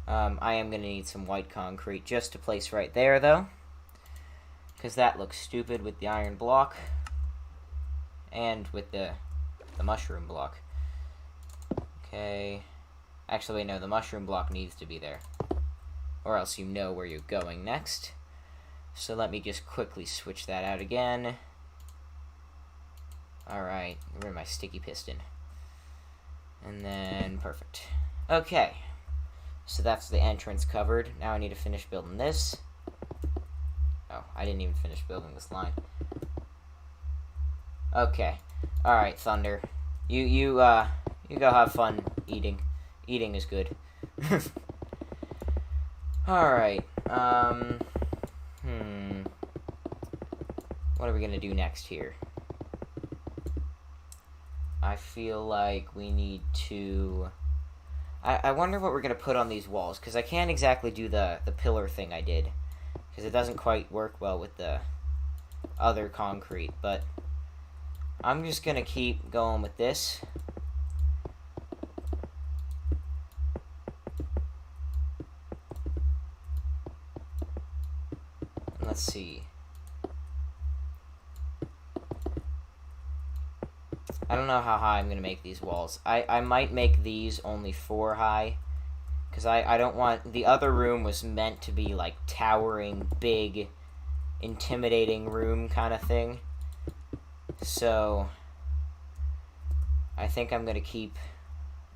I am going to need some white concrete just to place right there, though. Because that looks stupid with the iron block. And with the mushroom block. Okay. Actually, no, the mushroom block needs to be there. Or else you know where you're going next. So let me just quickly switch that out again. Alright, get rid of my sticky piston. And then, perfect. Okay. So that's the entrance covered. Now I need to finish building this. Oh, I didn't even finish building this line. Okay. Alright, Thunder. You go have fun eating. Eating is good. Alright, what are we gonna do next here? I feel like we need to... I wonder what we're gonna put on these walls, because I can't exactly do the pillar thing I did, because it doesn't quite work well with the other concrete, but I'm just gonna keep going with this. Let's see. I don't know how high I'm going to make these walls. I might make these only 4 high. Because I don't want... The other room was meant to be like towering, big, intimidating room kind of thing. So I think I'm going to keep...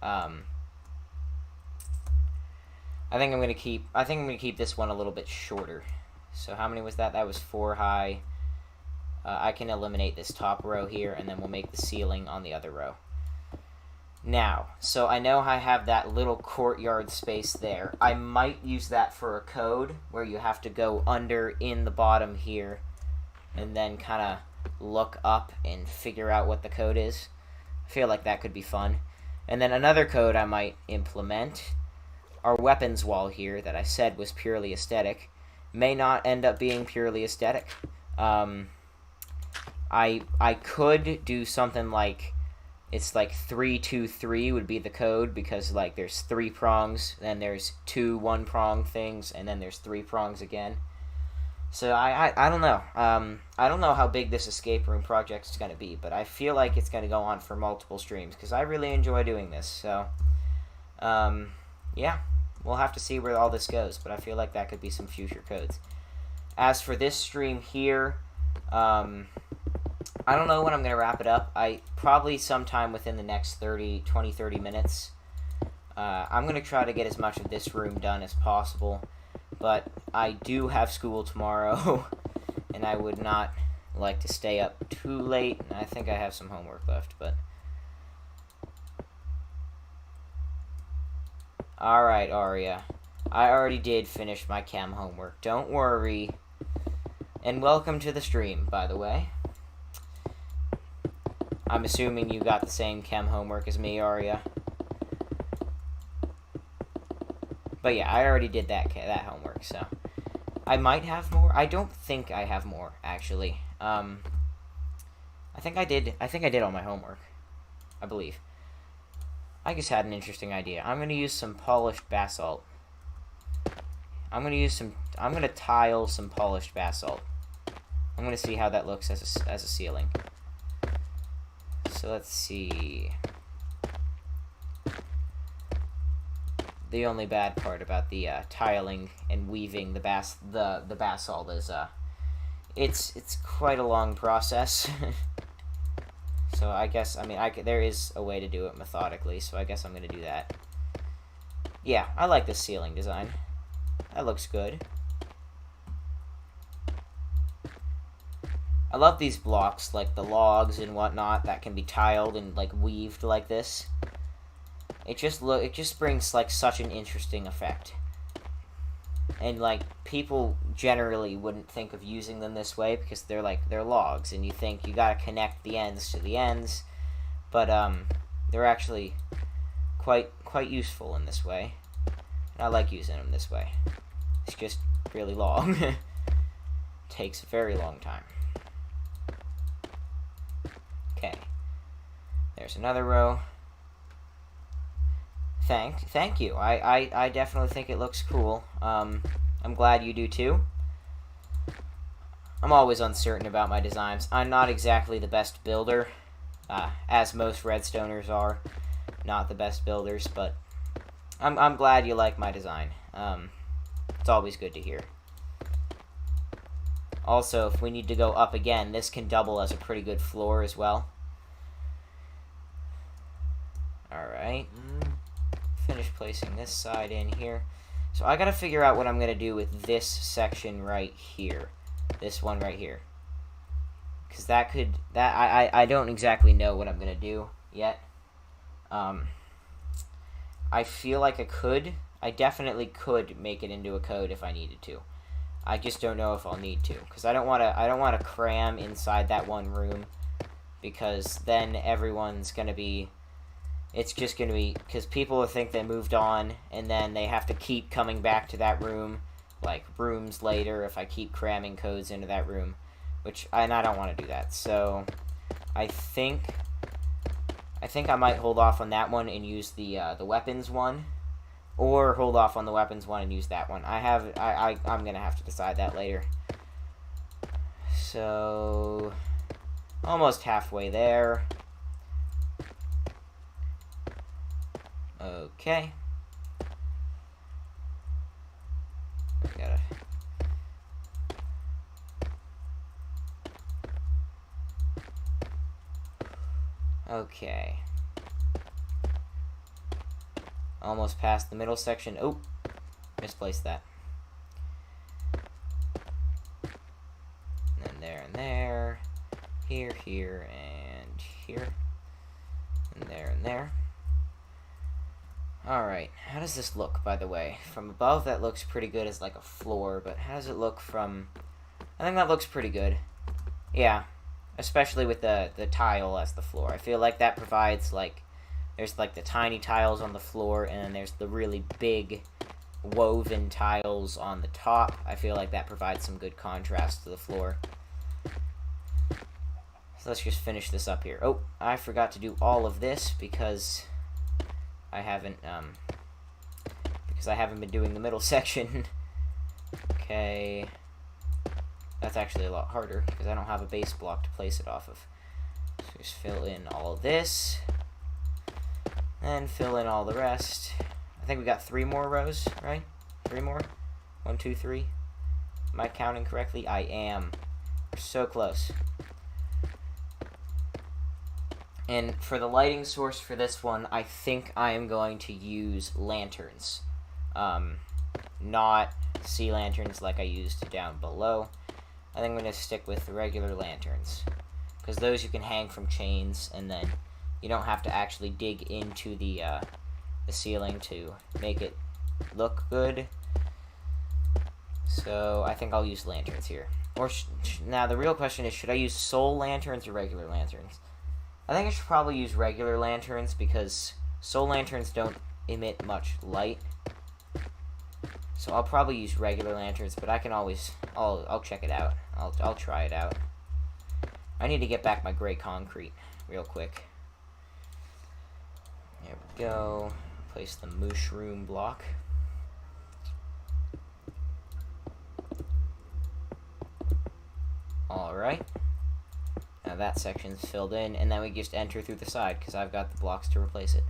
I think I'm going to keep this one a little bit shorter. So how many was that? That was 4 high. I can eliminate this top row here, and then we'll make the ceiling on the other row. Now, so I know I have that little courtyard space there. I might use that for a code, where you have to go under in the bottom here, and then kind of look up and figure out what the code is. I feel like that could be fun. And then another code I might implement, our weapons wall here that I said was purely aesthetic, may not end up being purely aesthetic. I could do something like, it's like 3-2-3 would be the code, because like there's 3 prongs, then there's 2 1-prong things, and then there's 3 prongs again. So I don't know. I don't know how big this escape room project is going to be, but I feel like it's going to go on for multiple streams, because I really enjoy doing this. So, yeah, we'll have to see where all this goes, but I feel like that could be some future codes. As for this stream here, I don't know when I'm going to wrap it up. Probably sometime within the next 20-30 minutes. I'm going to try to get as much of this room done as possible, but I do have school tomorrow, and I would not like to stay up too late, and I think I have some homework left, but Alright, Arya. I already did finish my chem homework. Don't worry. And welcome to the stream, by the way. I'm assuming you got the same chem homework as me, Arya. But yeah, I already did that homework, so I might have more. I don't think I have more, actually. I think I did all my homework, I believe. I just had an interesting idea. I'm going to use some polished basalt. I'm going to tile some polished basalt. I'm going to see how that looks as a ceiling. So let's see. The only bad part about the tiling and weaving the basalt is it's quite a long process. So I guess, there is a way to do it methodically, so I guess I'm going to do that. Yeah, I like this ceiling design. That looks good. I love these blocks, like the logs and whatnot, that can be tiled and, like, weaved like this. It just brings, like, such an interesting effect. And, like, people generally wouldn't think of using them this way because they're logs, and you think you gotta connect the ends to the ends, but they're actually quite useful in this way. And I like using them this way. It's just really long. Takes a very long time. Okay. There's another row. Thank you. I definitely think it looks cool. I'm glad you do too. I'm always uncertain about my designs. I'm not exactly the best builder, as most redstoners are. Not the best builders, but I'm glad you like my design. It's always good to hear. Also, if we need to go up again, this can double as a pretty good floor as well. Alright. Finish placing this side in here. So I gotta figure out what I'm gonna do with this section right here. This one right here. Because I don't exactly know what I'm gonna do yet. I feel like I definitely could make it into a code if I needed to. I just don't know if I'll need to, because I don't want to cram inside that one room, because then everyone's gonna be. It's just gonna be because people will think they moved on, and then they have to keep coming back to that room, like rooms later. If I keep cramming codes into that room, and I don't want to do that. So, I think I might hold off on that one and use the weapons one. Or hold off on the weapons one and use that one. I'm gonna have to decide that later. So, almost halfway there. Okay. Gotta. Okay. Almost past the middle section. Oh, misplaced that. And then there. Here, and here. And there. Alright, how does this look, by the way? From above, that looks pretty good as like a floor, but how does it look from... I think that looks pretty good. Yeah, especially with the tile as the floor. I feel like that provides, like... There's, like, the tiny tiles on the floor, and then there's the really big woven tiles on the top. I feel like that provides some good contrast to the floor. So let's just finish this up here. Oh, I forgot to do all of this because I haven't been doing the middle section. Okay. That's actually a lot harder because I don't have a base block to place it off of. So just fill in all of this. And fill in all the rest. I think we got 3 more rows, right? 3 more? 1, 2, 3. Am I counting correctly? I am. We're so close. And for the lighting source for this one, I think I am going to use lanterns. Not sea lanterns like I used down below. I think I'm going to stick with the regular lanterns. Because those you can hang from chains, and then you don't have to actually dig into the the ceiling to make it look good. So I think I'll use lanterns here. Or now the real question is, should I use soul lanterns or regular lanterns? I think I should probably use regular lanterns because soul lanterns don't emit much light. So I'll probably use regular lanterns, but I can always I'll check it out. I'll try it out. I need to get back my gray concrete real quick. There we go. Place the mushroom block. Alright. Now that section's filled in, and then we just enter through the side, because I've got the blocks to replace it.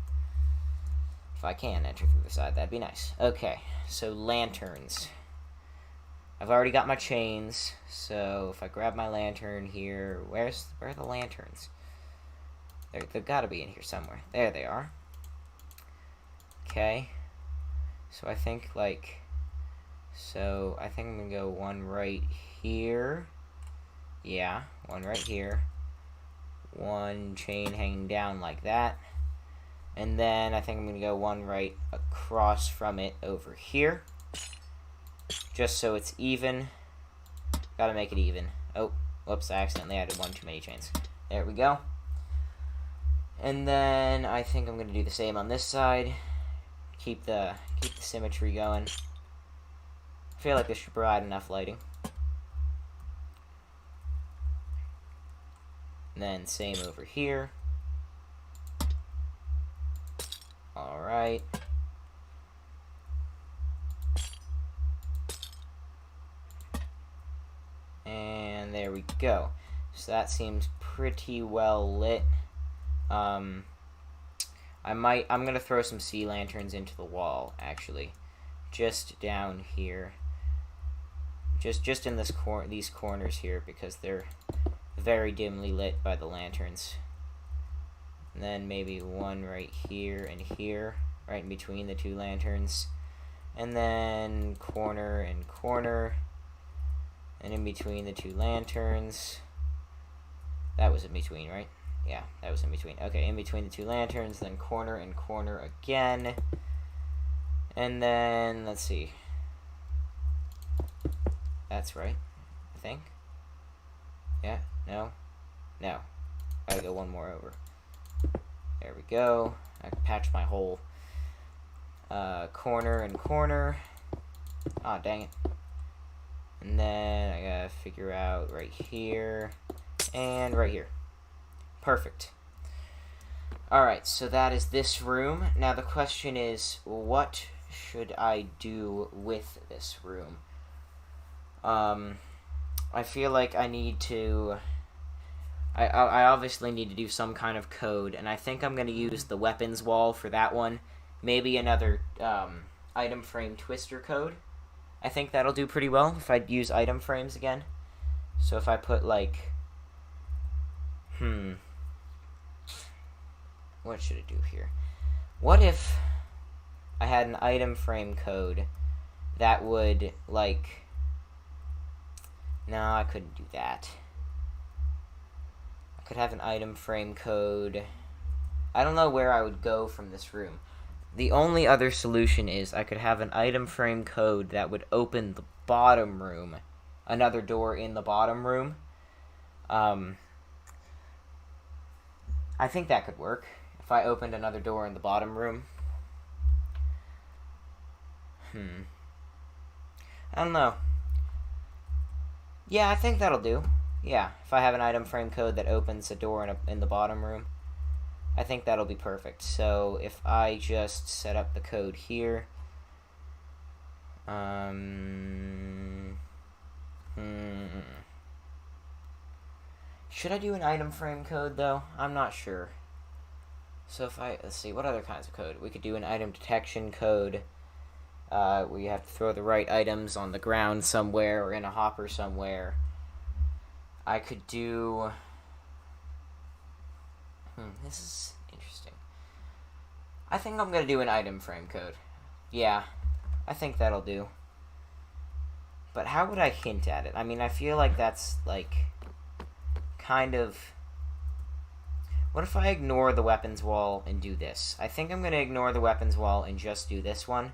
If I can enter through the side, that'd be nice. Okay, so lanterns. I've already got my chains, so if I grab my lantern here, where are the lanterns? They've got to be in here somewhere. There they are. Okay. So I think, I'm going to go one right here. Yeah, one right here. One chain hanging down like that. And then I think I'm going to go one right across from it over here. Just so it's even. Gotta make it even. Oh, whoops, I accidentally added one too many chains. There we go. And then I think I'm going to do the same on this side. Keep the symmetry going. I feel like this should provide enough lighting. And then same over here. Alright. And there we go. So that seems pretty well lit. I'm gonna throw some sea lanterns into the wall, actually. Just down here. Just in these corners here, because they're very dimly lit by the lanterns. And then maybe one right here and here, right in between the two lanterns. And then corner and corner. And in between the two lanterns. That was in between, right? Yeah, that was in between. Okay, in between the two lanterns, then corner and corner again. And then, let's see. That's right, I think. Yeah, no. Gotta go one more over. There we go. I can patch my whole corner and corner. Ah, dang it. And then I gotta figure out right here and right here. Perfect. Alright, so that is this room. Now the question is, what should I do with this room? I feel like I need to... I obviously need to do some kind of code, and I think I'm going to use the weapons wall for that one. Maybe another item frame twister code. I think that'll do pretty well if I use item frames again. So if I put, like... What should it do here? What if I had an item frame code that would, like... No, I couldn't do that. I could have an item frame code. I don't know where I would go from this room. The only other solution is I could have an item frame code that would open the bottom room. Another door in the bottom room. I think that could work. If I opened another door in the bottom room. I don't know. Yeah, I think that'll do. Yeah, if I have an item frame code that opens a door in the bottom room, I think that'll be perfect. So if I just set up the code here, should I do an item frame code though? I'm not sure. So if let's see, what other kinds of code? We could do an item detection code. Where you have to throw the right items on the ground somewhere or in a hopper somewhere. I could do... this is interesting. I think I'm going to do an item frame code. Yeah, I think that'll do. But how would I hint at it? I mean, I feel like that's, like, kind of... What if I ignore the weapons wall and do this? I think I'm going to ignore the weapons wall and just do this one.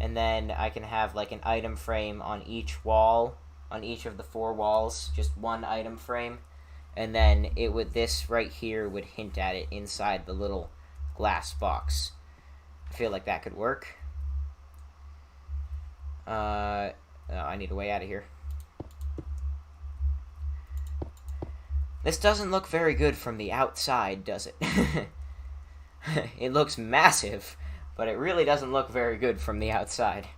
And then I can have like an item frame on each wall, on each of the 4 walls, just one item frame. And then this right here would hint at it inside the little glass box. I feel like that could work. Oh, I need a way out of here. This doesn't look very good from the outside, does it? It looks massive, but it really doesn't look very good from the outside.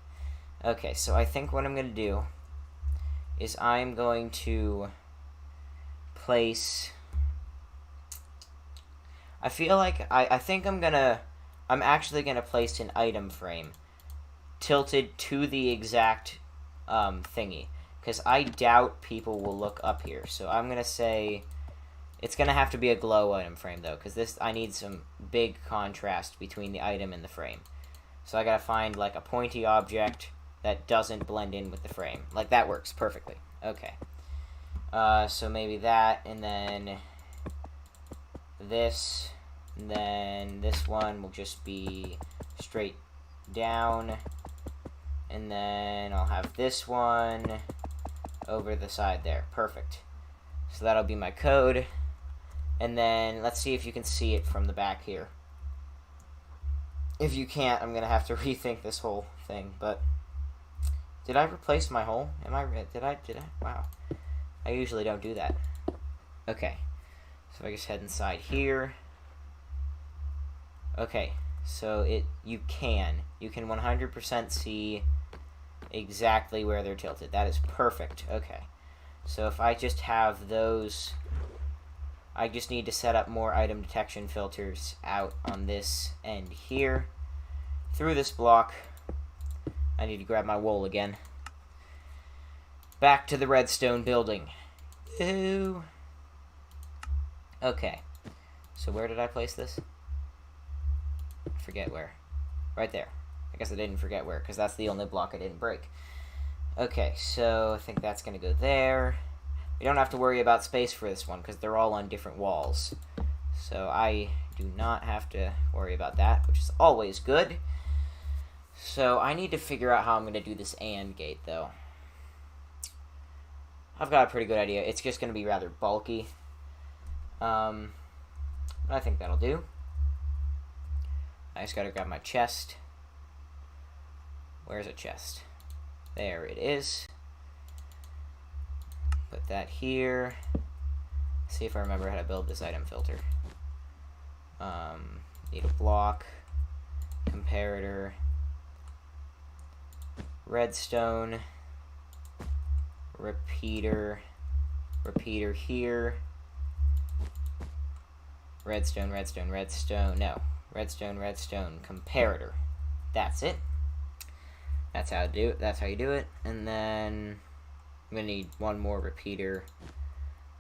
Okay, so I think what I'm going to do is I'm going to place... I feel like I think I'm actually going to place an item frame tilted to the exact thingy, because I doubt people will look up here. So I'm going to say it's going to have to be a glow item frame, though, because I need some big contrast between the item and the frame. So I got to find like a pointy object that doesn't blend in with the frame. Like, that works perfectly. Okay. So maybe that, and then this, and then this one will just be straight down, and then I'll have this one over the side there. Perfect. So that'll be my code. And then let's see if you can see it from the back here. If you can't, I'm going to have to rethink this whole thing. But did I replace my hole? Did I? Wow. I usually don't do that. Okay. So I just head inside here. Okay. So you can 100% see exactly where they're tilted. That is perfect. Okay. So if I just have those, I just need to set up more item detection filters out on this end here. Through this block, I need to grab my wool again. Back to the redstone building. Ew. Okay. So where did I place this? Forget where. Right there. I guess I didn't forget where, because that's the only block I didn't break. Okay, so I think that's going to go there. We don't have to worry about space for this one, because they're all on different walls. So I do not have to worry about that, which is always good. So I need to figure out how I'm going to do this AND gate, though. I've got a pretty good idea. It's just going to be rather bulky. But I think that'll do. I just got to grab my chest. Where's a chest? There it is. Put that here. See if I remember how to build this item filter. Need a block. Comparator. Redstone. Repeater. Repeater here. Redstone, redstone, redstone. No. Redstone, redstone. Comparator. That's it. That's how to do it. That's how you do it. And then I'm going to need one more repeater.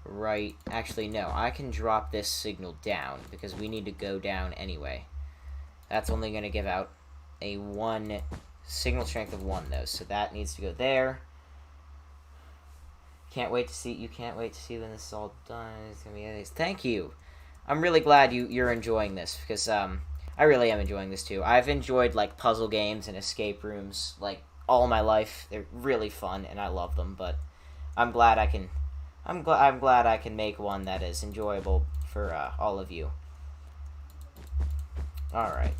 Right. Actually, no. I can drop this signal down because we need to go down anyway. That's only going to give out a signal strength of 1, though. So that needs to go there. Can't wait to see. You can't wait to see when this is all done. It's going to be nice. Thank you. I'm really glad you're enjoying this, because I really am enjoying this too. I've enjoyed like puzzle games and escape rooms like all my life. They're really fun and I love them, but I'm glad I can make one that is enjoyable for all of you. All right.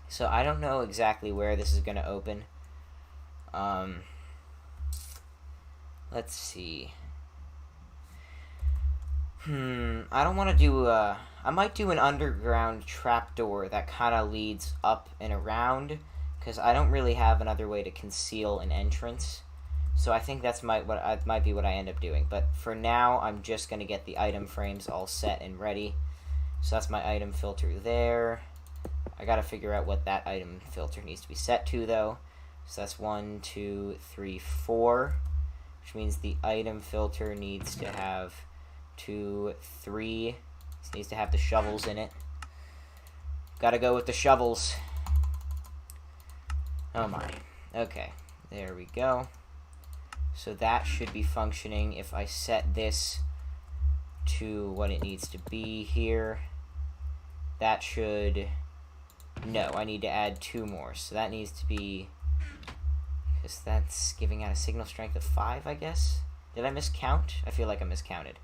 So I don't know exactly where this is going to open. Let's see. I don't want to do I might do an underground trapdoor that kind of leads up and around, because I don't really have another way to conceal an entrance. So I think that's might be what I end up doing. But for now, I'm just going to get the item frames all set and ready. So that's my item filter there. I got to figure out what that item filter needs to be set to, though. So that's 1, 2, 3, 4, which means the item filter needs to have 2, 3. This needs to have the shovels in it. Gotta go with the shovels. Oh my. Okay. There we go. So that should be functioning if I set this to what it needs to be here. That should... No, I need to add 2 more. So that needs to be... Because that's giving out a signal strength of 5, I guess? Did I miscount? I feel like I miscounted.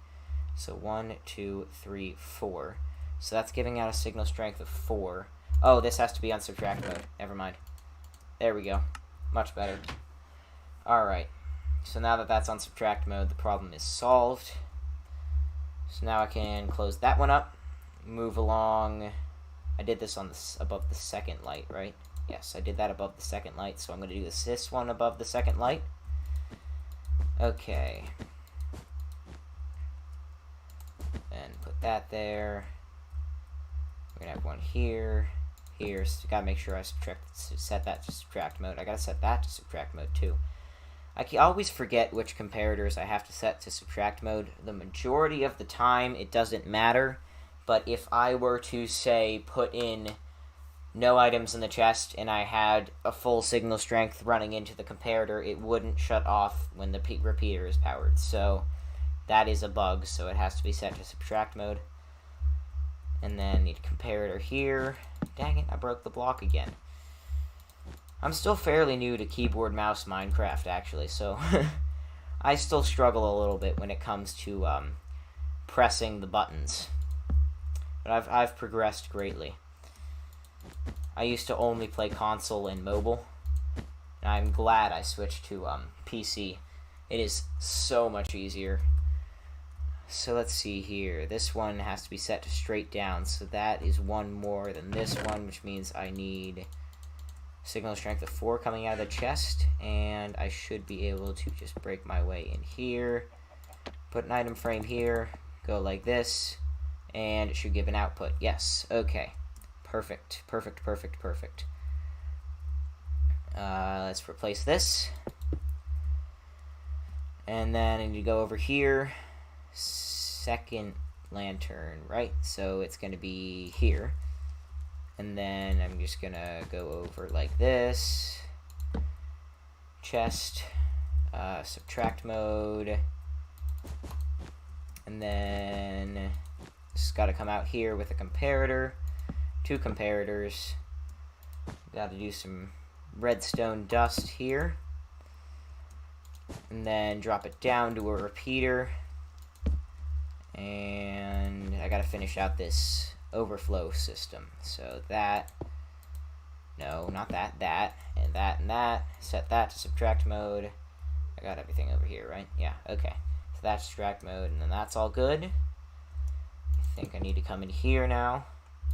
So 1, 2, 3, 4. So that's giving out a signal strength of 4. Oh, this has to be on subtract mode. Never mind. There we go. Much better. Alright. So now that that's on subtract mode, the problem is solved. So now I can close that one up. Move along. I did this on above the second light, right? Yes, I did that above the second light, so I'm going to do this one above the second light. Okay. And put that there. We're going to have one here, here. So gotta make sure I set that to subtract mode. I gotta set that to subtract mode too. I always forget which comparators I have to set to subtract mode. The majority of the time, it doesn't matter. But if I were to, say, put in no items in the chest and I had a full signal strength running into the comparator, it wouldn't shut off when the repeater is powered. So that is a bug, so it has to be set to subtract mode. And then need a comparator here. Dang it, I broke the block again. I'm still fairly new to keyboard mouse Minecraft, actually, so I still struggle a little bit when it comes to pressing the buttons. But I've progressed greatly. I used to only play console and mobile, and I'm glad I switched to PC. It is so much easier. So let's see here. This one has to be set to straight down, so that is 1 more than this one, which means I need signal strength of 4 coming out of the chest, and I should be able to just break my way in here, put an item frame here, go like this, and it should give an output. Yes, okay. Perfect, perfect, perfect, perfect. Let's replace this. And then I need to go over here. Second lantern, right? So it's going to be here. And then I'm just going to go over like this. Chest. Subtract mode. And then this has got to come out here with a comparator. 2 comparators. Got to do some redstone dust here. And then drop it down to a repeater. And I gotta finish out this overflow system. So that, no, not that, that, and that, and that. Set that to subtract mode. I got everything over here, right? Yeah, okay. So that's subtract mode, and then that's all good. I think I need to come in here now.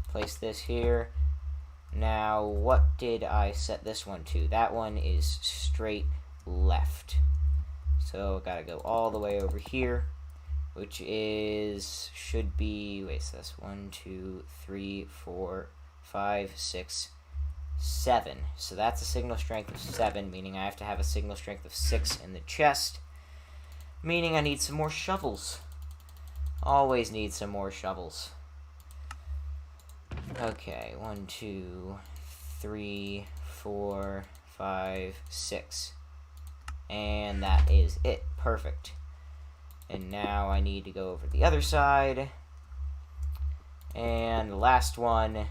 Place this here. Now, what did I set this one to? That one is straight left. So I gotta go all the way over here, which is, should be, wait, so that's 1, 2, 3, 4, 5, 6, 7. So that's a signal strength of 7, meaning I have to have a signal strength of 6 in the chest, meaning I need some more shovels. Always need some more shovels. Okay, 1, 2, 3, 4, 5, 6. And that is it. Perfect. And now I need to go over the other side. And the last one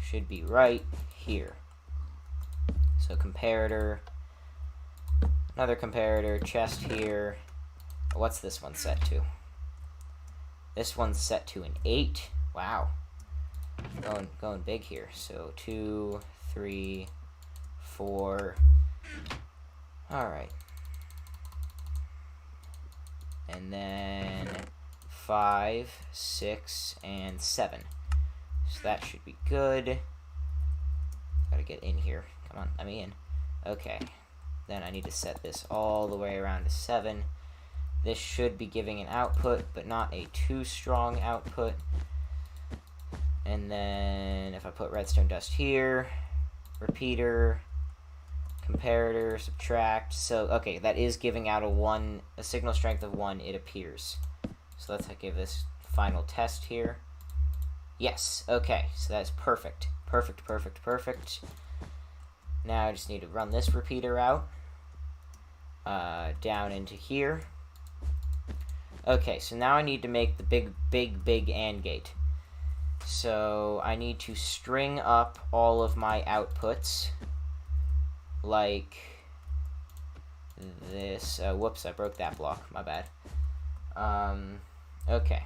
should be right here. So comparator, another comparator, chest here. What's this one set to? This one's set to an 8. Wow. Going big here. So 2, 3, 4. Alright. And then 5, 6, and 7. So that should be good. Gotta get in here. Come on, let me in. Okay. Then I need to set this all the way around to 7. This should be giving an output, but not a too strong output. And then if I put redstone dust here, repeater, comparator, subtract. So, okay, that is giving out a signal strength of 1, it appears. So let's give this final test here. Yes, okay, so that's perfect. Perfect, perfect, perfect. Now I just need to run this repeater out. Down into here. Okay, so now I need to make the big AND gate. So I need to string up all of my outputs like this. Whoops, I broke that block. My bad. Okay.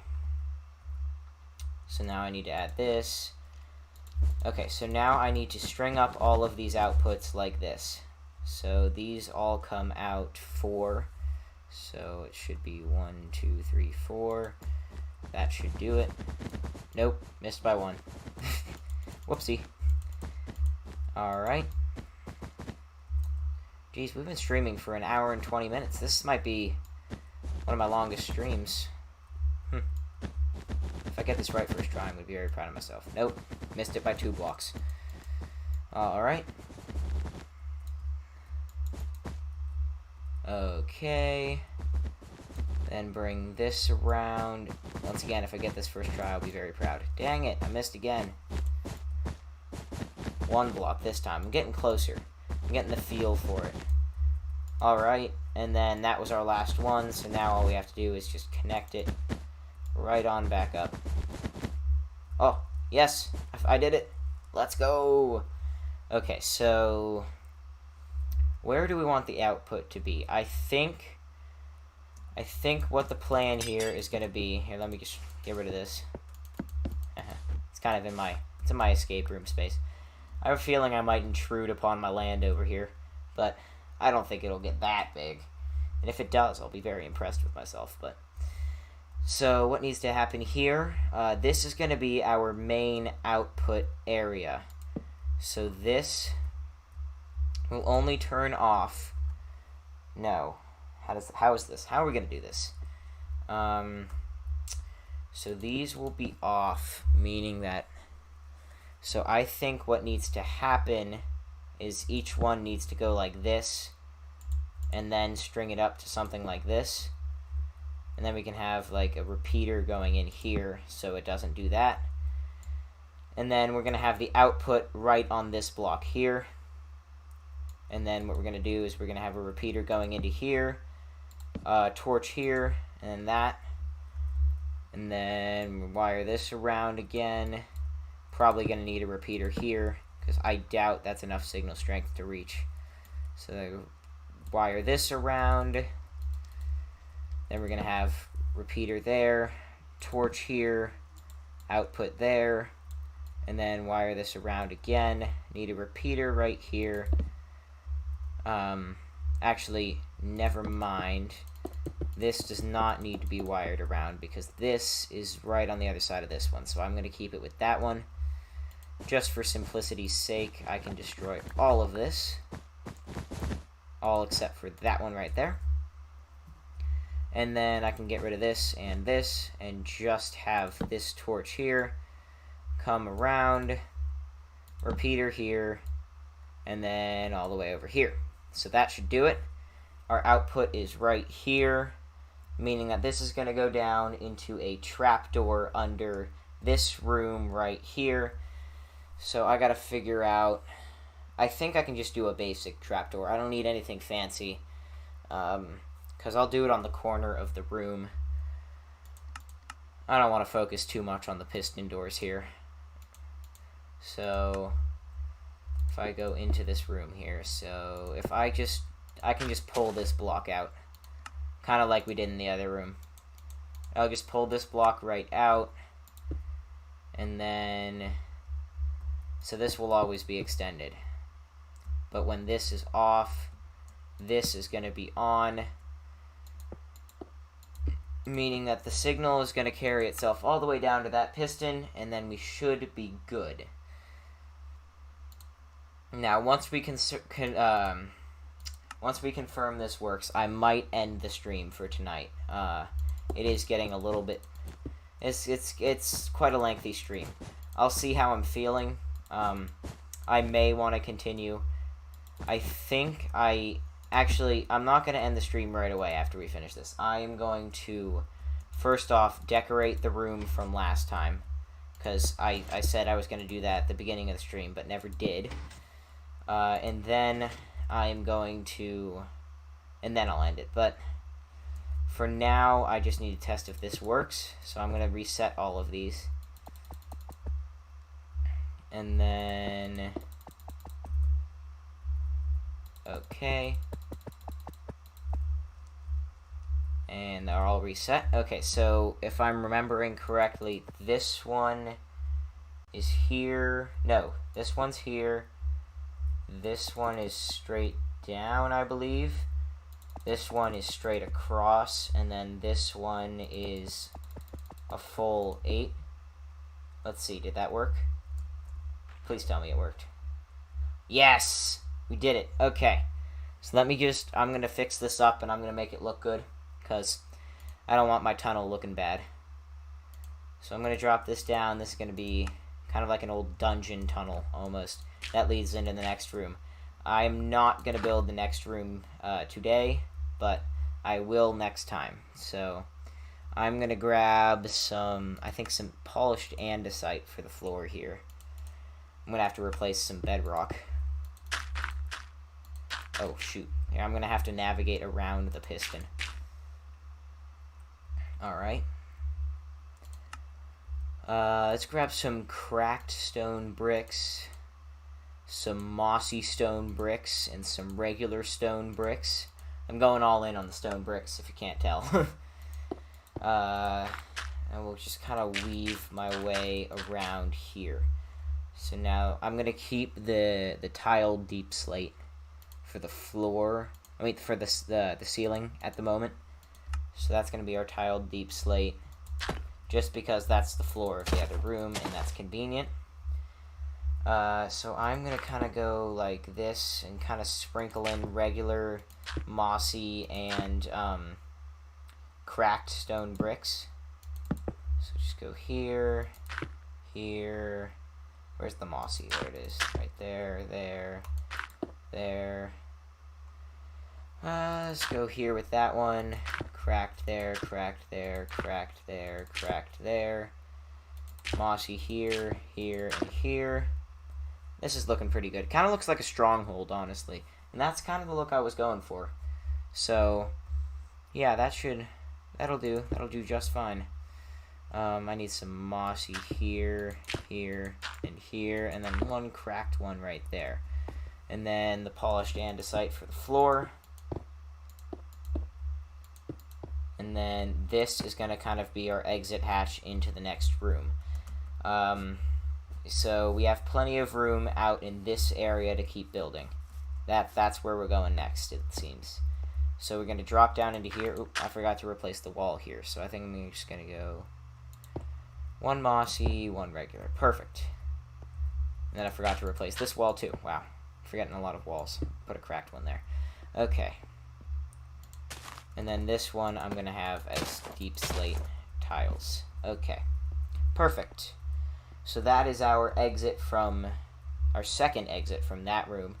So now I need to add this. Okay, so now I need to string up all of these outputs like this. So these all come out 4. So it should be 1, 2, 3, 4. That should do it. Nope, missed by 1. Whoopsie. Alright. Geez, we've been streaming for an hour and 20 minutes. This might be one of my longest streams. If I get this right first try, I'm going to be very proud of myself. Nope, missed it by 2 blocks. Alright. Okay. Then bring this around. Once again, if I get this first try, I'll be very proud. Dang it, I missed again. 1 block this time. I'm getting closer. I'm getting the feel for it. Alright, and then that was our last one, so now all we have to do is just connect it right on back up. Oh, yes, I did it. Let's go. Okay, so where do we want the output to be? I think what the plan here is going to be... Here, let me just get rid of this. It's kind of in my escape room space. I have a feeling I might intrude upon my land over here, but I don't think it'll get that big. And if it does, I'll be very impressed with myself. But so what needs to happen here? This is going to be our main output area. So this will only turn off... No. How is this? How are we going to do this? So these will be off, meaning that... So I think what needs to happen is each one needs to go like this, and then string it up to something like this. And then we can have like a repeater going in here, so it doesn't do that. And then we're going to have the output right on this block here. And then what we're going to do is we're going to have a repeater going into here, torch here, and then that. And then wire this around again. Probably going to need a repeater here, because I doubt that's enough signal strength to reach. So wire this around. Then we're going to have repeater there, torch here, output there, and then wire this around again. Need a repeater right here. Actually, never mind. This does not need to be wired around because this is right on the other side of this one. So I'm going to keep it with that one. Just for simplicity's sake, I can destroy all of this. All except for that one right there. And then I can get rid of this, and just have this torch here come around, repeater here, and then all the way over here. So that should do it. Our output is right here, meaning that this is going to go down into a trapdoor under this room right here. So I got to figure out... I think I can just do a basic trapdoor. I don't need anything fancy. Because I'll do it on the corner of the room. I don't want to focus too much on the piston doors here. So if I go into this room here, so if I can just pull this block out, kind of like we did in the other room. I'll just pull this block right out, and then so this will always be extended. But when this is off, this is going to be on, meaning that the signal is going to carry itself all the way down to that piston, and then we should be good. Now, once we confirm this works, I might end the stream for tonight. It is getting a little bit... It's quite a lengthy stream. I'll see how I'm feeling. I may want to continue. I think I'm not going to end the stream right away after we finish this. I am going to, first off, decorate the room from last time, because I said I was going to do that at the beginning of the stream, but never did. And then I'm going to... And then I'll end it. But For now, I just need to test if this works. So I'm going to reset all of these. And then... Okay. And they're all reset. Okay, so if I'm remembering correctly, this one is here. No, this one's here. This one is straight down, I believe. This one is straight across, and then this one is a full 8. Let's see, did that work? Please tell me it worked. Yes! We did it. Okay. So let me just, I'm going to fix this up, and I'm going to make it look good, because I don't want my tunnel looking bad. So I'm going to drop this down. This is going to be kind of like an old dungeon tunnel, almost. That leads into the next room. I'm not going to build the next room today, but I will next time. So I'm going to grab some, I think some polished andesite for the floor here. I'm going to have to replace some bedrock. Oh, shoot. Here, I'm going to have to navigate around the piston. Alright. Let's grab some cracked stone bricks, some mossy stone bricks, and some regular stone bricks. I'm going all in on the stone bricks, if you can't tell. And we'll just kind of weave my way around here. So now I'm going to keep the tiled deep slate for the floor. I mean, for the ceiling at the moment. So that's going to be our tiled deep slate, just because that's the floor of the other room, and that's convenient. So I'm going to kind of go like this and kind of sprinkle in regular mossy and cracked stone bricks. So just go here, here. Where's the mossy? There it is. Right there, there, there. Let's go here with that one. Cracked there, cracked there, cracked there, cracked there. Mossy here, here, and here. This is looking pretty good. Kind of looks like a stronghold, honestly. And that's kind of the look I was going for. So, yeah, that'll do. That'll do just fine. I need some mossy here, here, and here. And then one cracked one right there. And then the polished andesite for the floor. And then this is going to kind of be our exit hatch into the next room. So we have plenty of room out in this area to keep building. That's where we're going next, it seems. So we're going to drop down into here. Oop, I forgot to replace the wall here. So I think I'm just going to go one mossy, one regular. Perfect. And then I forgot to replace this wall too. Wow. Forgetting a lot of walls. Put a cracked one there. Okay. And then this one I'm going to have as deep slate tiles. Okay. Perfect. So that is our exit from, our second exit from that room.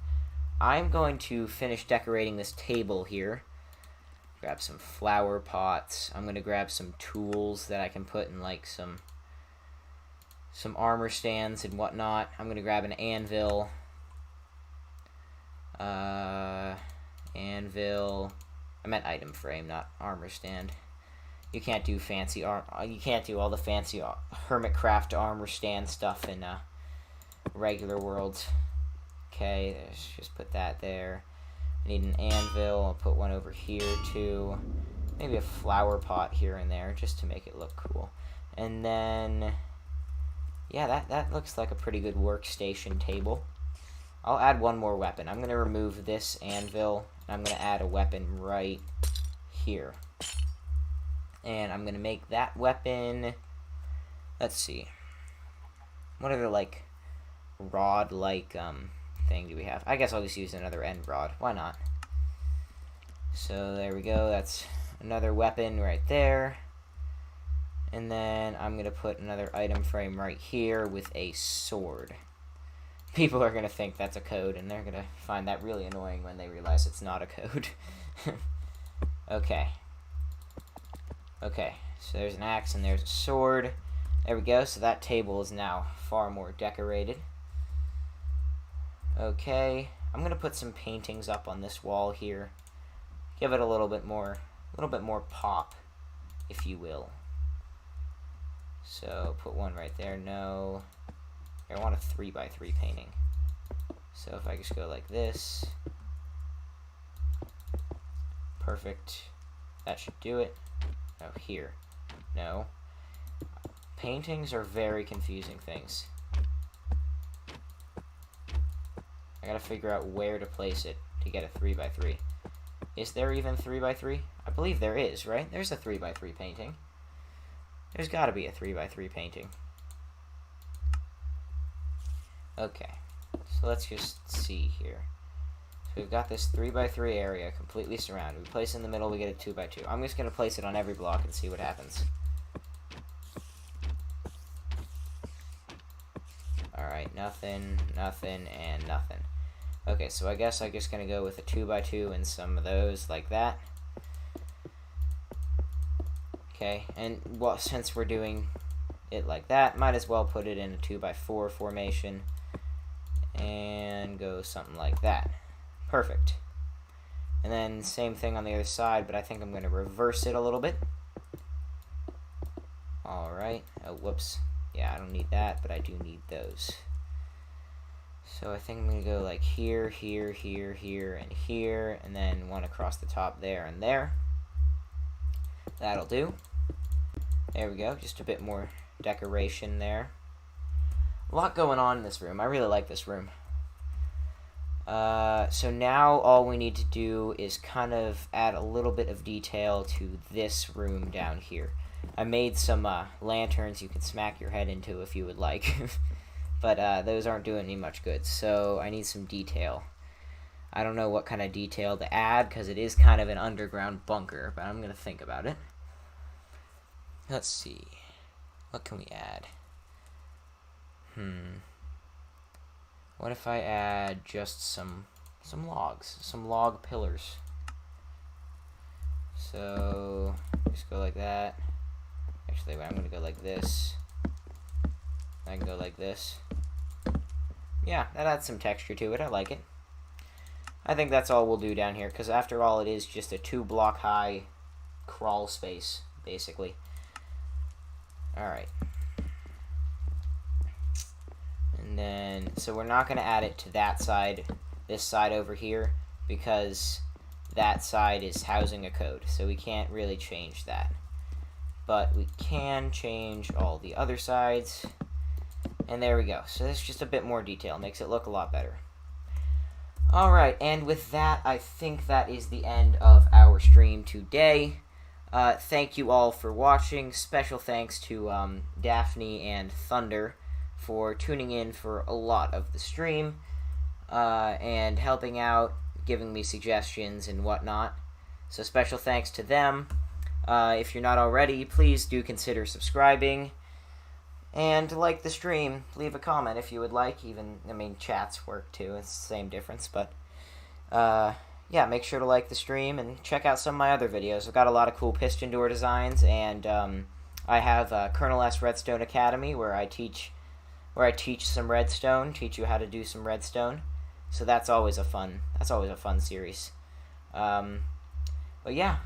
I'm going to finish decorating this table here. Grab some flower pots. I'm going to grab some tools that I can put in like some armor stands and whatnot. I'm going to grab an anvil. I meant item frame, not armor stand. You can't do fancy you can't do all the fancy Hermitcraft armor stand stuff in regular worlds. Okay, let's just put that there. I need an anvil. I'll put one over here too. Maybe a flower pot here and there just to make it look cool. And then, yeah, that looks like a pretty good workstation table. I'll add one more weapon. I'm going to remove this anvil, and I'm going to add a weapon right here. And I'm going to make that weapon, let's see, what other, like, rod-like thing do we have? I guess I'll just use another end rod. Why not? So there we go. That's another weapon right there. And then I'm going to put another item frame right here with a sword. People are going to think that's a code, and they're going to find that really annoying when they realize it's not a code. Okay. Okay, so there's an axe and there's a sword. There we go, so that table is now far more decorated. Okay, I'm going to put some paintings up on this wall here. Give it a little bit more little bit more pop, if you will. So put one right there. No, I want a 3x3 painting. So if I just go like this, perfect. That should do it. Oh, here. No. Paintings are very confusing things. I gotta figure out where to place it to get a 3x3. Is there even 3x3? I believe there is, right? There's a 3x3 painting. There's gotta be a 3x3 painting. Okay. So let's just see here. So we've got this 3x3 area completely surrounded. We place it in the middle, we get a 2x2. I'm just gonna place it on every block and see what happens. Alright, nothing, nothing, and nothing. Okay, so I guess I'm just going to go with a 2x2 and some of those like that. Okay, and well, since we're doing it like that, might as well put it in a 2x4 formation and go something like that. Perfect. And then same thing on the other side, but I think I'm going to reverse it a little bit. Alright, oh, whoops. Yeah, I don't need that, but I do need those. So I think I'm going to go like here, here, here, here, and here, and then one across the top there and there. That'll do. There we go, just a bit more decoration there. A lot going on in this room. I really like this room. So now all we need to do is kind of add a little bit of detail to this room down here. I made some lanterns you can smack your head into if you would like. But those aren't doing me much good, so I need some detail. I don't know what kind of detail to add, because it is kind of an underground bunker, but I'm going to think about it. Let's see. What can we add? What if I add just some logs, some log pillars? So, just go like that. Actually, I'm going to go like this. I can go like this. Yeah, that adds some texture to it. I like it. I think that's all we'll do down here, because after all, it is just a 2-block high crawl space, basically. Alright. And then, so we're not going to add it to that side, this side over here, because that side is housing a code, so we can't really change that. But we can change all the other sides. And there we go. So there's just a bit more detail. Makes it look a lot better. Alright, and with that, I think that is the end of our stream today. Thank you all for watching. Special thanks to Daphne and Thunder for tuning in for a lot of the stream and helping out, giving me suggestions and whatnot. So special thanks to them. If you're not already, please do consider subscribing. And like the stream, leave a comment if you would like. Even, I mean, chats work too. It's the same difference. But, yeah, make sure to like the stream and check out some of my other videos. I've got a lot of cool piston door designs. And I have Colonel S Redstone Academy where I teach some redstone, teach you how to do some redstone. So that's always a fun series. But yeah,